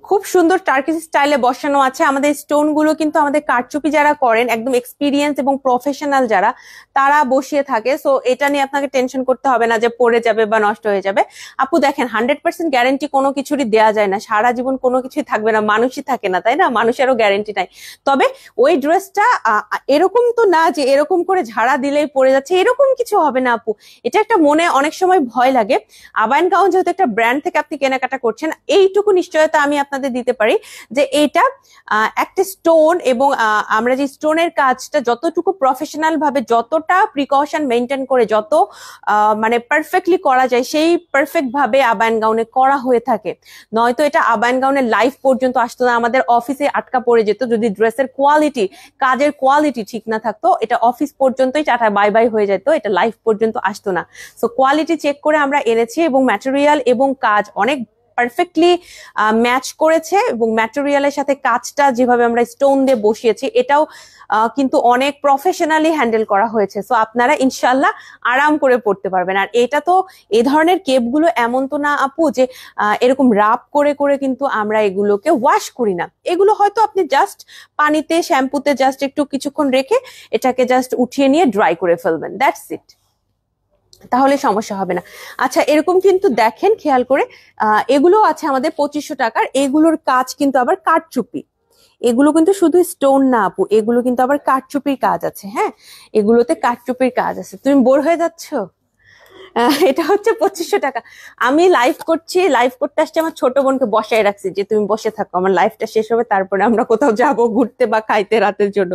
খুব সুন্দর টার্কিশ স্টাইলে বসানো আছে। আমাদের স্টোন গুলো কিন্তু আমাদের কারচুপি যারা করেন একদম এক্সপিরিয়েন্স এবং প্রফেশনাল যারা, তারা বসিয়ে থাকে। সো এটা নিয়ে আপনাকে টেনশন করতে হবে না যে পড়ে যাবে বা নষ্ট হয়ে যাবে। আপু দেখেন 100% গ্যারেন্টি কোনো কিছুরই দেওয়া যায় না, সারা জীবন কোনো কিছুই থাকবে না, মানুষই থাকে না তাই না, মানুষেরও গ্যারেন্টি নাই। তবে ওই ড্রেসটা এরকম তো না যে এরকম করে ঝাড়া দিলেই পড়ে যাচ্ছে, এরকম কিছু হবে না আপু। এটা একটা মনে অনেক সময় ভয় লাগে। আবাইন গাউন যেহেতু একটা ব্র্যান্ড থেকে আপনি কেনাকাটা করছেন, এইটুকু নিশ্চয়তা আমি আপনাদের দিতে পারি যে এটা একটা স্টোন, এবং আমরা যে স্টোনের কাজটা যতটুকু প্রফেশনাল ভাবে, যতটা প্রিকশন মেনটেন করে, যত মানে পারফেক্টলি করা যায় সেই পারফেক্ট ভাবে আবাইন গাউনে করা হয়ে থাকে। নয়তো এটা আবাইন গাউনের লাইফ পর্যন্ত আসতো না, আমাদের অফিসে আটকা পড়ে যেত যদি ড্রেসের কোয়ালিটি, কাজের কোয়ালিটি ঠিক না থাকতো। এটা অফিস পর্যন্তই টাটা বাই বাই হয়ে যেত, এটা লাইফ পর্যন্ত আসতো না। সো কোয়ালিটি চেক করে আমরা এনেছি, এবং ম্যাটেরিয়াল এবং কাজ অনেক পারফেক্টলি ম্যাচ করেছে, এবং ম্যাটেরিয়ালের সাথে কাজটা যেভাবে আমরা স্টোন দিয়ে বসিয়েছি এটাও কিন্তু অনেক প্রফেশনালি হ্যান্ডেল করা হয়েছে। সো আপনারা ইনশাল্লাহ আরাম করে পড়তে পারবেন। আর এটা তো এই ধরনের কেপগুলো এমন তো না আপু যে এরকম রাব করে করে কিন্তু আমরা এগুলোকে ওয়াশ করি না, এগুলো হয়তো আপনি জাস্ট পানিতে শ্যাম্পুতে জাস্ট একটু কিছুক্ষণ রেখে এটাকে জাস্ট উঠিয়ে নিয়ে ড্রাই করে ফেলবেন, দ্যাটস ইট, তাহলে সমস্যা হবে না। আচ্ছা, এরকম কিন্তু দেখেন খেয়াল করে এগুলো আছে আমাদের 2500 টাকার। এগুলোর কাজ কিন্তু আবার কাঠচুপি, এগুলো কিন্তু শুধু স্টোন না আপু, এগুলো কিন্তু আবার কাঠচুপির কাজ আছে। হ্যাঁ, এগুলোতে কাঠচুপির কাজ আছে। তুমি বোর হয়ে যাচ্ছ? এটা হচ্ছে 2500 টাকা। আমি লাইভ করছি, লাইভ করতে আসছি, আমার ছোট বোনকে বসায় রাখছি যে তুমি বসে থাকো, আমার লাইভটা শেষ হবে তারপরে আমরা কোথাও যাব ঘুরতে বা খাইতে রাতের জন্য।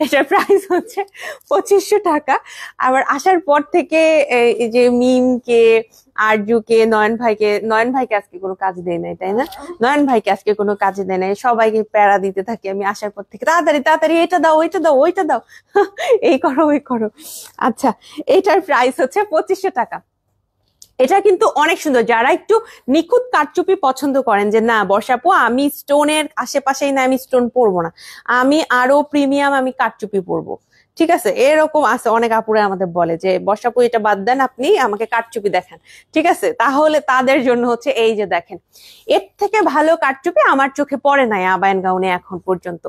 এটার প্রাইস হচ্ছে 2500 টাকা। আবার আসার পর থেকে এই যে মিমকে, আরজুকে, নয়ন ভাইকে আজকে কোনো কাজ দেয় নাই তাই না, নয়ন ভাইকে আজকে কোনো কাজে দেয় নাই, সবাইকে প্যারা দিতে থাকি আমি আসার পর থেকে, তাড়াতাড়ি তাড়াতাড়ি এটা দাও ওইটা দাও ওইটা দাও, এই করো ওই করো। আচ্ছা, এটার প্রাইস হচ্ছে 2500 টাকা। এটা কিন্তু অনেক সুন্দর, যারা একটু নিখুঁত কারচুপি পছন্দ করেন যে না বর্ষাপু আমি স্টোনের আশেপাশেই না, আমি স্টোন পরবো না, আমি আরো প্রিমিয়াম আমি কারচুপি পরবো, ঠিক আছে, এরকম আছে অনেক আপুরা আমাদের বলে যে বর্ষাপু এটা বাদ দেন, আপনি আমাকে কারচুপি দেখান, ঠিক আছে, তাহলে তাদের জন্য হচ্ছে এই যে দেখেন, এর থেকে ভালো কারচুপি আমার চোখে পড়ে নাই আবায়ান গাউনে এখন পর্যন্ত।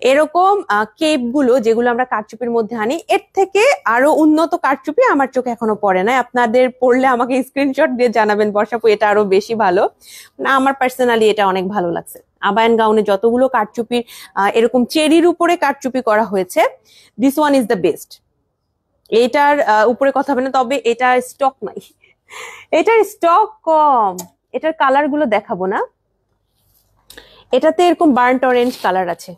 এরকম কেপ গুলো যেগুলো আমরা কারচুপির মধ্যে আনি, এর থেকে আরো উন্নত কারচুপি আমার চোখে এখনো পড়ে নাই। আপনাদের পড়লে আমাকে স্ক্রিনশট দিয়ে জানাবেন বর্ষাপু এটা আরো বেশি ভালো না, আমার পার্সোনালি এটা অনেক ভালো লাগছে। আবায়ান গাউনে যতগুলো কারচুপির এরকম চেরির উপরে কারচুপি করা হয়েছে, this one is the best. এটার উপরে কথা হবে না, তবে এটা স্টক নাই, এটার স্টক কম। এটার কালার গুলো দেখাবো না, এটাতে এরকম বার্ন্ট অরেঞ্জ কালার আছে,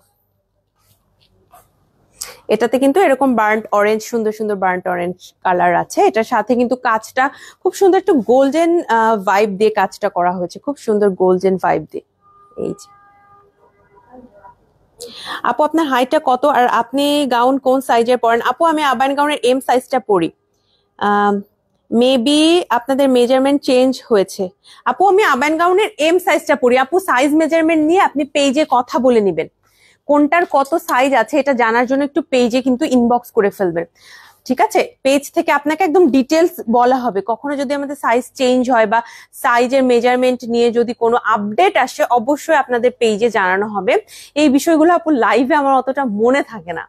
এটাতে কিন্তু এরকম বার্ন্ট অরেঞ্জ, সুন্দর সুন্দর বার্ন্ট অরেঞ্জ কালার আছে। এটার সাথে কিন্তু কাজটা খুব সুন্দর একটু গোল্ডেন ভাইব দিয়ে কাজটা করা হয়েছে, খুব সুন্দর গোল্ডেন ভাইব দিয়ে। এই যে আপু আপনার হাইটটা কত আর আপনি গাউন কোন সাইজের পরেন? আপু আমি আবায়ান গাউনের এম সাইজটা পরি, মেবি আপনাদের মেজারমেন্ট চেঞ্জ হয়েছে। আপু আমি আবায়ান গাউনের এম সাইজটা পরি। আপু সাইজ মেজারমেন্ট নিয়ে আপনি পেজে কথা বলে নেবেন, কোনটার কত সাইজ আছে এটা জানার জন্য একটু পেজে কিন্তু ইনবক্স করে ফেলবেন, ঠিক আছে, পেজ থেকে আপনাকে একদম ডিটেলস বলা হবে। কখনো যদি আমাদের সাইজ চেঞ্জ হয় বা সাইজের মেজারমেন্ট নিয়ে যদি কোনো আপডেট আসে অবশ্যই আপনাদের পেজে জানানো হবে। এই বিষয়গুলো আপু লাইভে আমার অতটা মনে থাকে না,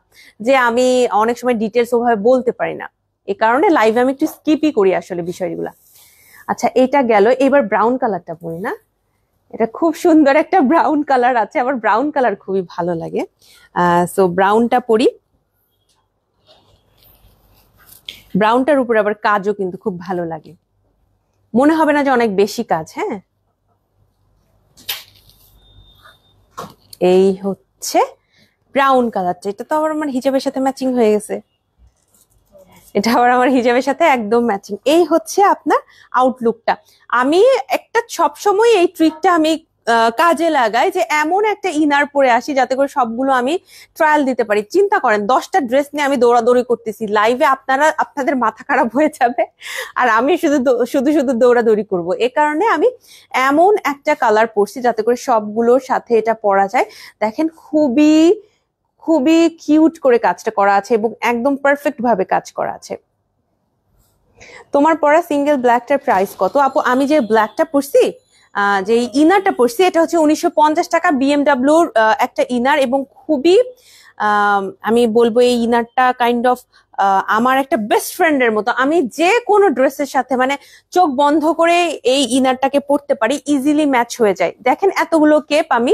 যে আমি অনেক সময় ডিটেলস ওভাবে বলতে পারি না, এই কারণে লাইভে আমি একটু স্কিপই করি আসলে বিষয়গুলো। আচ্ছা এটা গেল, এবার ব্রাউন কালারটা পরি না, এটা খুব সুন্দর একটা ব্রাউন কালার আছে, আমার ব্রাউন কালার খুবই ভালো লাগে। সো ব্রাউনটা পরি, ব্রাউনটার উপরে আবার কাজও কিন্তু খুব ভালো লাগে, মনে হবে না যে অনেক বেশি কাজ। হ্যাঁ, এই হচ্ছে ব্রাউন কালারটা, এটা তো আবার আমার হিজাবের সাথে ম্যাচিং হয়ে গেছে, এটা আবার আমার হিজাবের সাথে একদম ম্যাচিং। এই হচ্ছে আপনার আউটলুকটা। আমি একটা সবসময় এই ট্রিকটা আমি কাজে লাগাই, যে এমন একটা ইনার পরে আসি যাতে করে সবগুলো আমি ট্রায়াল দিতে পারি। চিন্তা করেন 10টা ড্রেস নিয়ে আমি দৌড়াদৌড়ি করতেছি লাইভে, আপনাদের মাথা খারাপ হয়ে যাবে, আর আমি শুধু শুধু দৌড়াদৌড়ি করব। এ কারণে আমি এমন একটা কালার পরছি যাতে করে সবগুলোর সাথে এটা পরা যায়। দেখেন খুবই খুবই কিউট করে কাজটা করা আছে এবং একদম পারফেক্ট ভাবে কাজ করা আছে। তোমার পরা সিঙ্গেল ব্ল্যাকটার প্রাইস কত আপু? আমি যে ব্ল্যাকটা পরছি, যে ইনারটা পরছি, এটা হচ্ছে 1950 টাকা, বিএমডাব্লিউর একটা ইনার, এবং খুবই আমি বলবো এই ইনারটা কাইন্ড অফ আমার একটা বেস্ট ফ্রেন্ডের মতো। আমি যে কোনো ড্রেসের সাথে মানে চোখ বন্ধ করে এই ইনারটাকে পরতে পারি, ইজিলি ম্যাচ হয়ে যায়। দেখেন এতগুলো কেপ আমি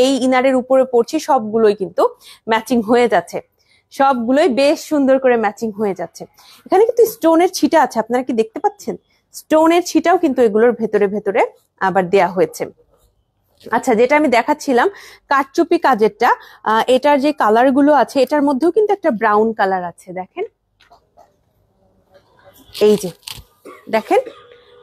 এই ইনারের উপরে পরছি, সবগুলোই কিন্তু ম্যাচিং হয়ে যাচ্ছে, সবগুলোই বেশ সুন্দর করে ম্যাচিং হয়ে যাচ্ছে। এখানে কিন্তু স্টোনের ছিটা আছে, আপনারা কি দেখতে পাচ্ছেন? স্টোনের ছিটাও কিন্তু এগুলোর ভেতরে ভেতরে আবার দেয়া হয়েছে। আচ্ছা, যেটা আমি দেখাচ্ছিলাম কারচুপি কাজেরটা, এটার যে কালার গুলো আছে এটার মধ্যেও কিন্তু একটা ব্রাউন কালার আছে। দেখেন, এই যে দেখেন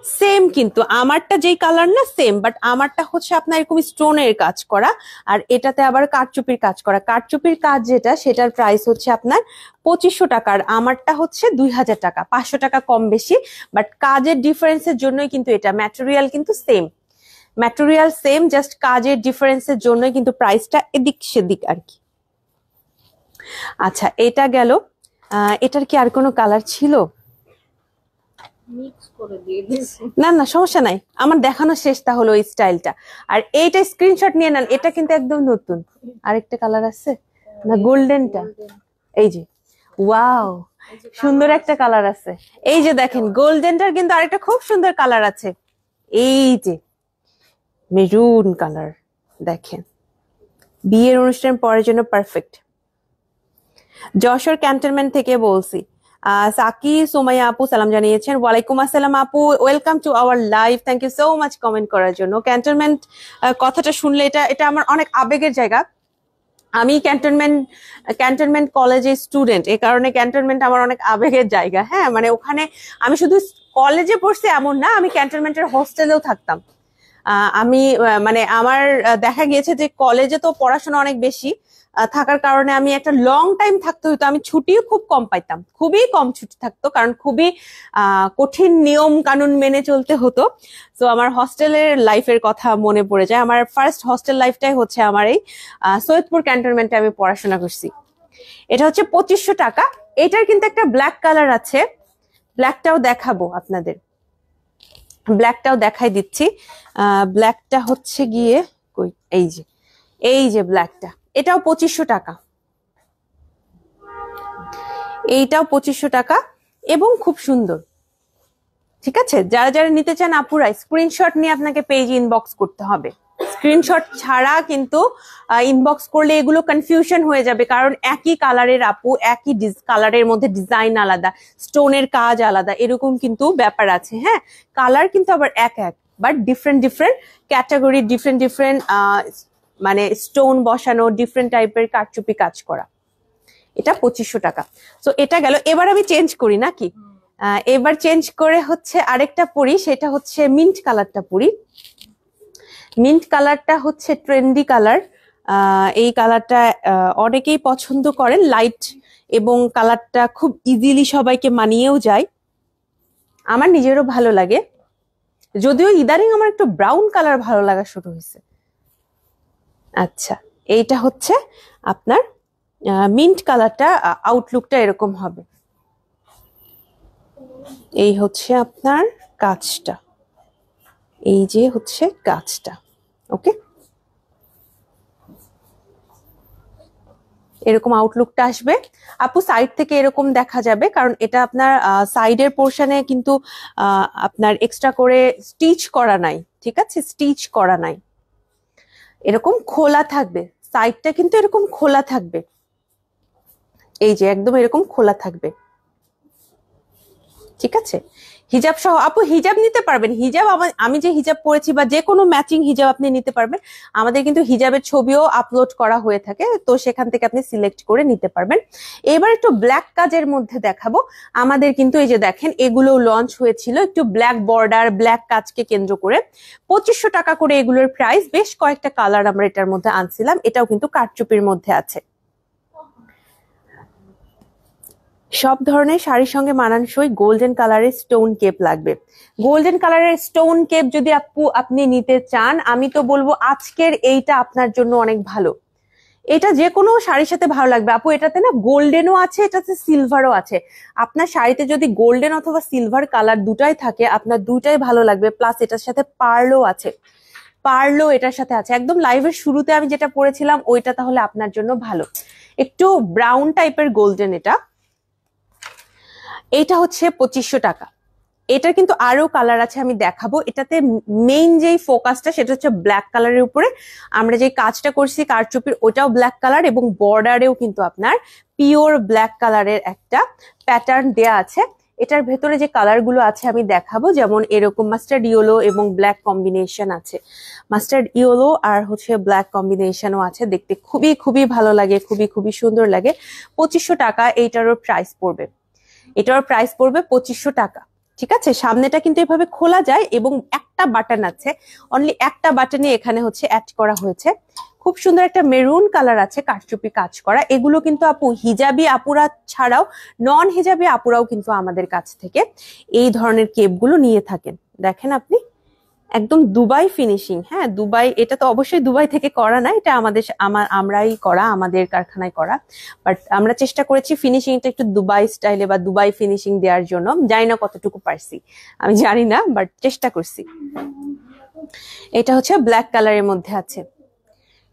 সেম, কিন্তু আমারটা যেই কালার না সেম, বাট আমারটা হচ্ছে আপনার এরকম স্টোনের কাজ করা, আর এটাতে আবার কারচুপির কাজ করা। কারচুপির কাজ যেটা, সেটার প্রাইস হচ্ছে আপনার 2500 টাকা, আর আমারটা হচ্ছে 2000 টাকা, 500 টাকা কম বেশি, বাট কাজের ডিফারেন্সের জন্যই কিন্তু এটা, ম্যাটেরিয়াল কিন্তু সেম, ম্যাটেরিয়াল সেম, জাস্ট কাজের ডিফারেন্সের জন্যই কিন্তু প্রাইসটা এদিক সেদিক আর কি। আচ্ছা এটা গেল, এটার কি আর কোনো কালার ছিল? না না সমস্যা নাই, আমার দেখানো শেষ তাহলে ওই স্টাইলটা। আর এইটা স্ক্রিনশট নিয়ে নেন, এটা কিন্তু একদম নতুন। আরেকটা কালার আছে না, গোল্ডেনটা, এই যে ওয়াও সুন্দর একটা কালার আছে। এই যে দেখেন গোল্ডেনটার কিন্তু আরেকটা খুব সুন্দর কালার আছে, এই যে মেরুন কালার। দেখেন বিয়ের অনুষ্ঠান পরের জন্য পারফেক্ট। যশোর ক্যান্টনমেন্ট থেকে বলছি। সাকি সোমাইয়া আপু সালাম জানিয়েছেন। ওয়ালাইকুম আসসালাম আপু, welcome to our live, thank you so much comment করার জন্য। ক্যান্টনমেন্ট কথাটা শুনলে এটা আমার অনেক আবেগের জায়গা। আমি ক্যান্টনমেন্ট কলেজের স্টুডেন্ট, এই কারণে ক্যান্টনমেন্ট আমার অনেক আবেগের জায়গা। হ্যাঁ, মানে ওখানে আমি শুধু কলেজে পড়ছি এমন না, আমি ক্যান্টনমেন্টের হোস্টেলেও থাকতাম। আমি মানে আমার দেখা গিয়েছে যে কলেজে তো পড়াশোনা অনেক বেশি থাকার কারণে আমি একটা লং টাইম থাকতে হতো, আমি ছুটিও খুব কম পাইতাম, খুবই কম ছুটি থাকতো, কারণ খুবই কঠিন নিয়ম কানুন মেনে চলতে হতো। তো আমার হস্টেলের লাইফের কথা মনে পড়ে যায়। আমার ফার্স্ট হস্টেল লাইফটাই হচ্ছে আমার এই সৈয়দপুর ক্যান্টনমেন্টে আমি পড়াশোনা করছি। এটা হচ্ছে 2500 টাকা। এটার কিন্তু একটা ব্ল্যাক কালার আছে, ব্ল্যাকটাও দেখাবো আপনাদের, ব্ল্যাকটাও দেখাই দিচ্ছি। ব্ল্যাকটা হচ্ছে গিয়ে কই, এই যে ব্ল্যাকটা, এটাও 2500 টাকা, এইটাও 2500 টাকা এবং খুব সুন্দর। ঠিক আছে, যারা যারা নিতে চান আপুরা স্ক্রিনশট নিয়ে আপনাকে পেজ ইনবক্স করতে হবে। স্ক্রিনশট ছাড়া কিন্তু ইনবক্স করলে এগুলো কনফিউশন হয়ে যাবে, কারণ একই কালারের আপু, একই কালারের মধ্যে ডিজাইন আলাদা, স্টোনের কাজ আলাদা, এরকম কিন্তু ব্যাপার আছে। হ্যাঁ, কালার কিন্তু আবার এক but different different category, different different মানে স্টোন বসানো, ডিফারেন্ট টাইপের কারচুপি কাজ করা। এটা 2500 টাকা। তো এটা গেল, এবার আমি চেঞ্জ করি নাকি? এবার চেঞ্জ করে হচ্ছে আরেকটা পরি, সেটা হচ্ছে মিন্ট কালারটা পরি। মিন্ট কালারটা হচ্ছে ট্রেন্ডি কালার, এই কালারটা অনেকেই পছন্দ করেন, লাইট এবং কালারটা খুব ইজিলি সবাইকে মানিয়েও যায়, আমার নিজেরও ভালো লাগে, যদিও ইদানিং আমার একটু ব্রাউন কালার ভালো লাগা শুরু হয়েছে। আচ্ছা, এইটা হচ্ছে আপনার মিন্ট কালারটা, আউটলুকটা এরকম হবে। এই হচ্ছে আপনার কাজটা, এই যে হচ্ছে কাজটা। ওকে, এরকম আউটলুকটা আসবে আপু। সাইড থেকে এরকম দেখা যাবে, কারণ এটা আপনার সাইডের পোর্শনে কিন্তু আপনার এক্সট্রা করে স্টিচ করা নাই, ঠিক আছে, স্টিচ করা নাই। এরকম খোলা থাকবে, সাইডটা কিন্তু এরকম খোলা থাকবে, এই যে একদম এরকম খোলা থাকবে, ঠিক আছে। হিজাব সহ আপু হিজাব নিতে পারবেন, হিজাব আমি যে হিজাব পরেছি বা যে কোনো ম্যাচিং হিজাব আপনি নিতে পারবেন। আমাদের কিন্তু হিজাবের ছবিও আপলোড করা হয়ে থাকে, তো সেখান থেকে আপনি সিলেক্ট করে নিতে পারবেন। এবার একটু ব্ল্যাক কাজের মধ্যে দেখাবো। আমাদের কিন্তু এই যে দেখেন, এগুলো লঞ্চ হয়েছিল একটু ব্ল্যাক বর্ডার ব্ল্যাক কাজকে কেন্দ্র করে। 2500 টাকা করে এগুলোর প্রাইস। বেশ কয়েকটা কালার আমরা এটার মধ্যে আনছিলাম। এটাও কিন্তু কারচুপির মধ্যে আছে। সব ধরনের শাড়ির সঙ্গে মানানসই গোল্ডেন কালারের স্টোন কেপ লাগবে। গোল্ডেন কালারের স্টোন কেপ যদি আপনি নিতে চান, আমি তো বলবো আজকের এইটা আপনার জন্য অনেক ভালো। এটা যে কোনো শাড়ির সাথে ভালো লাগবে আপু। এটাতে না গোল্ডেনও আছে, এটাতে সিলভারও আছে। আপনার শাড়িতে যদি গোল্ডেন অথবা সিলভার কালার দুটাই থাকে, আপনার দুটাই ভালো লাগবে। প্লাস এটার সাথে পার্লও আছে, পার্লও এটার সাথে আছে। একদম লাইভের শুরুতে আমি যেটা পরেছিলাম ওইটা তাহলে আপনার জন্য ভালো। একটু ব্রাউন টাইপের গোল্ডেন এটা। এইটা হচ্ছে 2500 টাকা। এটার কিন্তু আরো কালার আছে, আমি দেখাবো। এটাতে মেইন যেই ফোকাসটা সেটা হচ্ছে ব্ল্যাক কালারের উপরে। আমরা যে কাজটা করছি কারচুপির, ওটাও ব্ল্যাক কালার এবং বর্ডারেও কিন্তু আপনার পিওর ব্ল্যাক কালারের একটা প্যাটার্ন দেয়া আছে। এটার ভেতরে যে কালার গুলো আছে আমি দেখাবো, যেমন এরকম মাস্টার্ড ইয়েলো এবং ব্ল্যাক কম্বিনেশন আছে। মাস্টার্ড ইয়েলো আর হচ্ছে ব্ল্যাক কম্বিনেশনও আছে। দেখতে খুবই খুবই ভালো লাগে, খুবই খুবই সুন্দর লাগে। 2500 টাকা এইটারও প্রাইস পড়বে। এটার প্রাইস পড়বে 2500 টাকা, ঠিক আছে। সামনেটা কিন্তু এভাবে খোলা যায় এবং একটা বাটন আছে, অনলি একটা বাটনে এখানে হচ্ছে অ্যাড করা হয়েছে। খুব সুন্দর একটা মেরুন কালার আছে কারচুপি কাজ করা। এগুলো কিন্তু আপু হিজাবি আপুরা ছাড়াও নন হিজাবি আপুরাও কিন্তু আমাদের কাছ থেকে এই ধরনের কেপগুলো নিয়ে থাকেন। দেখেন আপনি, একদম দুবাই ফিনিশিং। হ্যাঁ, দুবাই, এটা তো অবশ্যই দুবাই থেকে করা না, এটা আমরাই করা, আমাদের কারখানায় করা। বাট আমরা চেষ্টা করেছি ফিনিশিংটা একটু দুবাই স্টাইলে বা দুবাই ফিনিশিং দেওয়ার জন্য। জানি না কতটুকু পারছি, আমি জানি না, বাট চেষ্টা করছি। এটা হচ্ছে ব্ল্যাক কালারের মধ্যে আছে,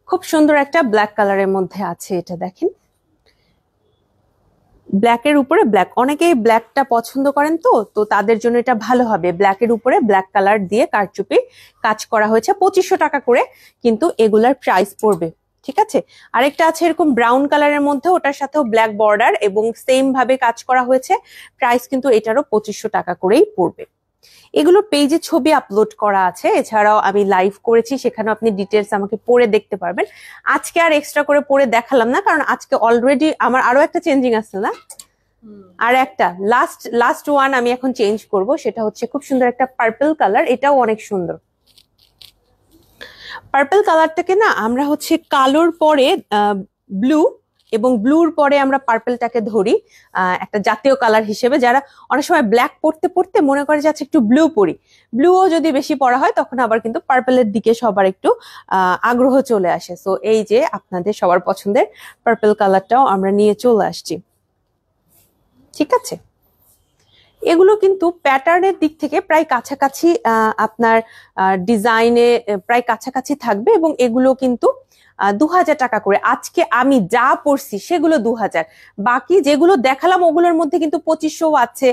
খুব সুন্দর একটা ব্ল্যাক কালারের মধ্যে আছে। এটা দেখেন, ব্ল্যাকের উপরে ব্ল্যাক, অনেকেই ব্ল্যাকটা পছন্দ করেন, তো তাদের জন্য এটা ভালো হবে। ব্ল্যাকের উপরে ব্ল্যাক কালার দিয়ে কারচুপি কাজ করা হয়েছে। 2500 টাকা করে কিন্তু এগুলার প্রাইস পড়বে, ঠিক আছে। আরেকটা আছে এরকম ব্রাউন কালারের মধ্যে, ওটার সাথেও ব্ল্যাক বর্ডার এবং সেম ভাবে কাজ করা হয়েছে। প্রাইস কিন্তু এটারও 2500 টাকা করেই পড়বে। এগুলো পেজে ছবি আপলোড করা আছে, এছাড়াও আমি লাইভ করেছি, সেখানে আপনি ডিটেলস আমাকে পড়ে দেখতে পারবেন। আজকে আর এক্সট্রা করে পড়ে দেখালাম না, কারণ আজকে অলরেডি আমার আরো একটা চেঞ্জিং আসছে না, আর একটা লাস্ট ওয়ান আমি এখন চেঞ্জ করব। সেটা হচ্ছে খুব সুন্দর একটা পার্পল কালার, এটাও অনেক সুন্দর। পার্পল কালারটাকে না আমরা হচ্ছে কালোর পরে ব্লু এবং ব্লুর পরে আমরা পার্পলটাকে ধরি একটা জাতীয় কালার হিসেবে। যারা অনেক সময় ব্ল্যাক পড়তে পড়তে মনে করে যাচ্ছে একটু ব্লু পরি, ব্লুও যদি বেশি পড়া হয় তখন আবার কিন্তু পার্পলের দিকে সবার একটু আগ্রহ চলে আসে। সো এই যে আপনাদের সবার পছন্দের পার্পল কালারটাও আমরা নিয়ে চলে আসছি, ঠিক আছে। এগুলো কিন্তু প্যাটার্নের দিক থেকে প্রায় কাছাকাছি, আপনার ডিজাইনে প্রায় কাছাকাছি থাকবে এবং এগুলো কিন্তু 2000 টাকা করে। আজকে আমি যা পড়ছি সেগুলো 2000, বাকি যেগুলো দেখালাম ওগুলোর মধ্যে কিন্তু 2500 আছে,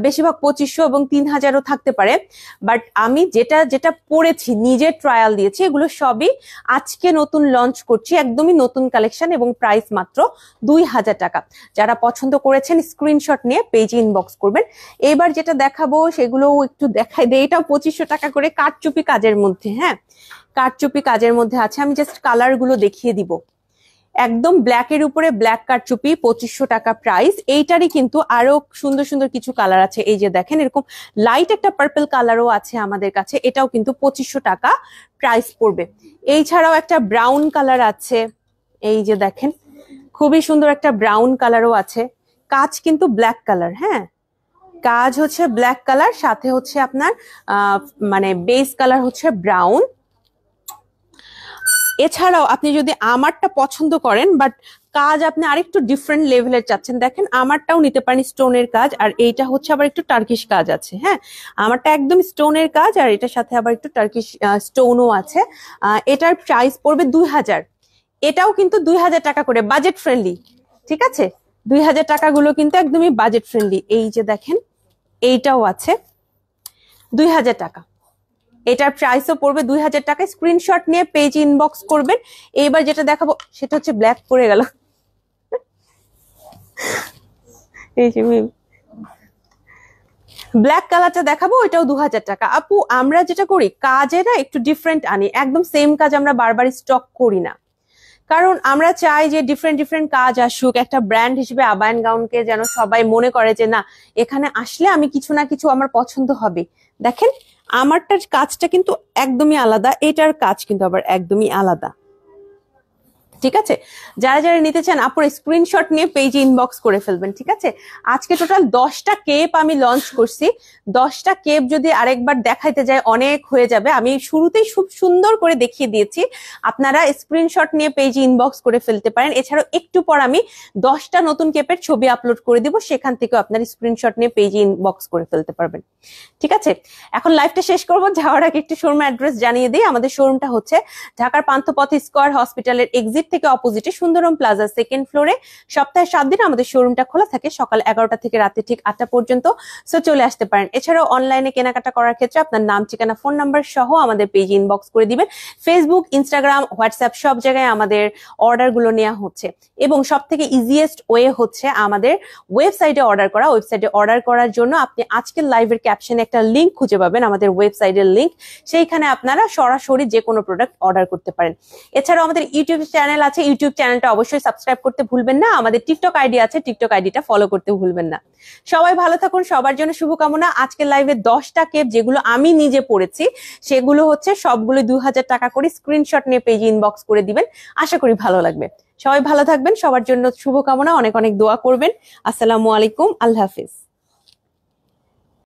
বেশিরভাগ 2500 এবং 3000ও থাকতে পারে। বাট আমি যেটা যেটা পড়েছি, নিজে ট্রায়াল দিয়েছি, এগুলো সবই আজকে নতুন লঞ্চ করছি, একদমই নতুন কালেকশন এবং প্রাইস মাত্র 2000 টাকা। যারা পছন্দ করেছেন স্ক্রিনশট নিয়ে পেজে ইনবক্স করবেন। এবার যেটা দেখাবো সেগুলো একটু দেখাই দেয়। এটাও 2500 টাকা করে কারচুপি কাজের মধ্যে। হ্যাঁ, কারচুপি কাজের মধ্যে আছে, আমি জাস্ট কালার গুলো দেখিয়ে দিব। একদম ব্ল্যাকের উপরে ব্ল্যাক কারচুপি, 2500 টাকা প্রাইস। এইটারই কিন্তু আরো সুন্দর সুন্দর কিছু কালার আছে। এই যে দেখেন, এরকম লাইট একটা পার্পল কালারও আছে আমাদের কাছে, এটাও কিন্তু 2500 টাকা প্রাইস পড়বে। এই ছাড়াও একটা ব্রাউন কালার আছে, এই যে দেখেন খুবই সুন্দর একটা ব্রাউন কালারও আছে। কাজ কিন্তু ব্ল্যাক কালার, হ্যাঁ, কাজ হচ্ছে ব্ল্যাক কালার, সাথে হচ্ছে আপনার মানে বেস কালার হচ্ছে ব্রাউন। এছাড়াও আপনি যদি আমারটা পছন্দ করেন বাট কাজ আপনি আরেকটু ডিফারেন্ট লেভেলের চাচ্ছেন, দেখেন আমারটাও নিতে পারেন স্টোনের কাজ, আর এইটা হচ্ছে আবার একটু টার্কিশ কাজ আছে। হ্যাঁ, আমারটা একদম স্টোনের কাজ আর এটার সাথে আবার একটু টার্কিশ স্টোনও আছে। এটার প্রাইস পড়বে 2000। এটাও কিন্তু 2000 টাকা করে, বাজেট ফ্রেন্ডলি। ঠিক আছে, 2000 টাকাগুলো কিন্তু একদমই বাজেট ফ্রেন্ডলি। এই যে দেখেন এইটাও আছে 2000 টাকা, এটার প্রাইসও পড়বে 2000 টাকা। স্ক্রিনশট নিয়ে পেজ ইনবক্স করবেন। এইবার যেটা দেখাবো সেটা হচ্ছে ব্ল্যাক পড়ে গেল, এই যে ব্ল্যাক কালারটা দেখাবো, ওইটাও 2000 টাকা। আপু আমরা যেটা করি কাজে না একটু ডিফারেন্ট আনি, একদম সেম কাজ আমরা বারবার স্টক করি না, কারণ আমরা চাই যে ডিফারেন্ট ডিফারেন্ট কাজ আসুক। একটা ব্র্যান্ড হিসেবে আবায়ান গাউনকে যেন সবাই মনে করে যে না, এখানে আসলে আমি কিছু না কিছু আমার পছন্দ হবে। দেখেন আমারটার কাজটা কিন্তু একদমই আলাদা, এটার কাজ কিন্তু আবার একদমই আলাদা। ঠিক আছে, যারা যারা নিতে চান আপনারা স্ক্রিনশট নিয়ে পেজে ইনবক্স করে ফেলবেন। ঠিক আছে, আজকে টোটাল 10টা কেপ আমি লঞ্চ করছি। 10টা কেপ যদি আরেকবার দেখাইতে যায় অনেক হয়ে যাবে, আমি শুরুতেই খুব সুন্দর করে দেখিয়ে দিয়েছি। আপনারা স্ক্রিনশট নিয়ে পেজে ইনবক্স করে ফেলতে পারেন। এছাড়াও একটু পর আমি 10টা নতুন কেপের ছবি আপলোড করে দিব, সেখান থেকেও আপনারা স্ক্রিনশট নিয়ে পেজে ইনবক্স করে ফেলতে পারবেন। ঠিক আছে, এখন লাইভটা শেষ করবো, যাওয়ার আগে একটু শোরুম অ্যাড্রেস জানিয়ে দিই। আমাদের শোরুমটা হচ্ছে ঢাকার পান্থপথ স্কয়ার হসপিটালের এক্সিট থেকে অপোজিটে সুন্দরম প্লাজা 2nd ফ্লোরে। সপ্তাহে 7 দিন আমাদের শোরুমটা খোলা থাকে, সকাল 11টা থেকে রাতে ঠিক 8টা পর্যন্ত। সো চলে আসতে পারেন। এছাড়াও অনলাইনে কেনাকাটা করার ক্ষেত্রে আপনার নাম, ঠিকানা, ফোন নাম্বার সহ আমাদের পেজে ইনবক্স করে দিবেন। ফেসবুক, ইনস্টাগ্রাম, হোয়াটসঅ্যাপ সব জায়গায় আমাদের অর্ডার গুলো নেওয়া হচ্ছে, এবং সব থেকে ইজিয়েস্ট ওয়ে হচ্ছে আমাদের ওয়েবসাইটে অর্ডার করা। ওয়েবসাইটে অর্ডার করার জন্য আপনি আজকের লাইভের ক্যাপশনে একটা লিঙ্ক খুঁজে পাবেন, আমাদের ওয়েবসাইটের লিঙ্ক। সেইখানে আপনারা সরাসরি যে কোনো প্রোডাক্ট অর্ডার করতে পারেন। এছাড়াও আমাদের ইউটিউব চ্যানেল আছে, ইউটিউব চ্যানেলটা অবশ্যই সাবস্ক্রাইব করতে ভুলবেন না। আমাদের টিকটক আইডি আছে, টিকটক আইডিটা ফলো করতে ভুলবেন না। সবাই ভালো থাকুন, সবার জন্য শুভকামনা। আজকের লাইভে 10টা কেপ যেগুলো আমি নিজে পড়েছি সেগুলো হচ্ছে সবগুলো 2000 টাকা করে। স্ক্রিনশট নিয়ে পেজে ইনবক্স করে দিবেন, আশা করি ভালো লাগবে। সবাই ভালো থাকবেন, সবার জন্য শুভকামনা, অনেক অনেক দোয়া করবেন। আসসালামু আলাইকুম, আল্লাহ হাফিজ।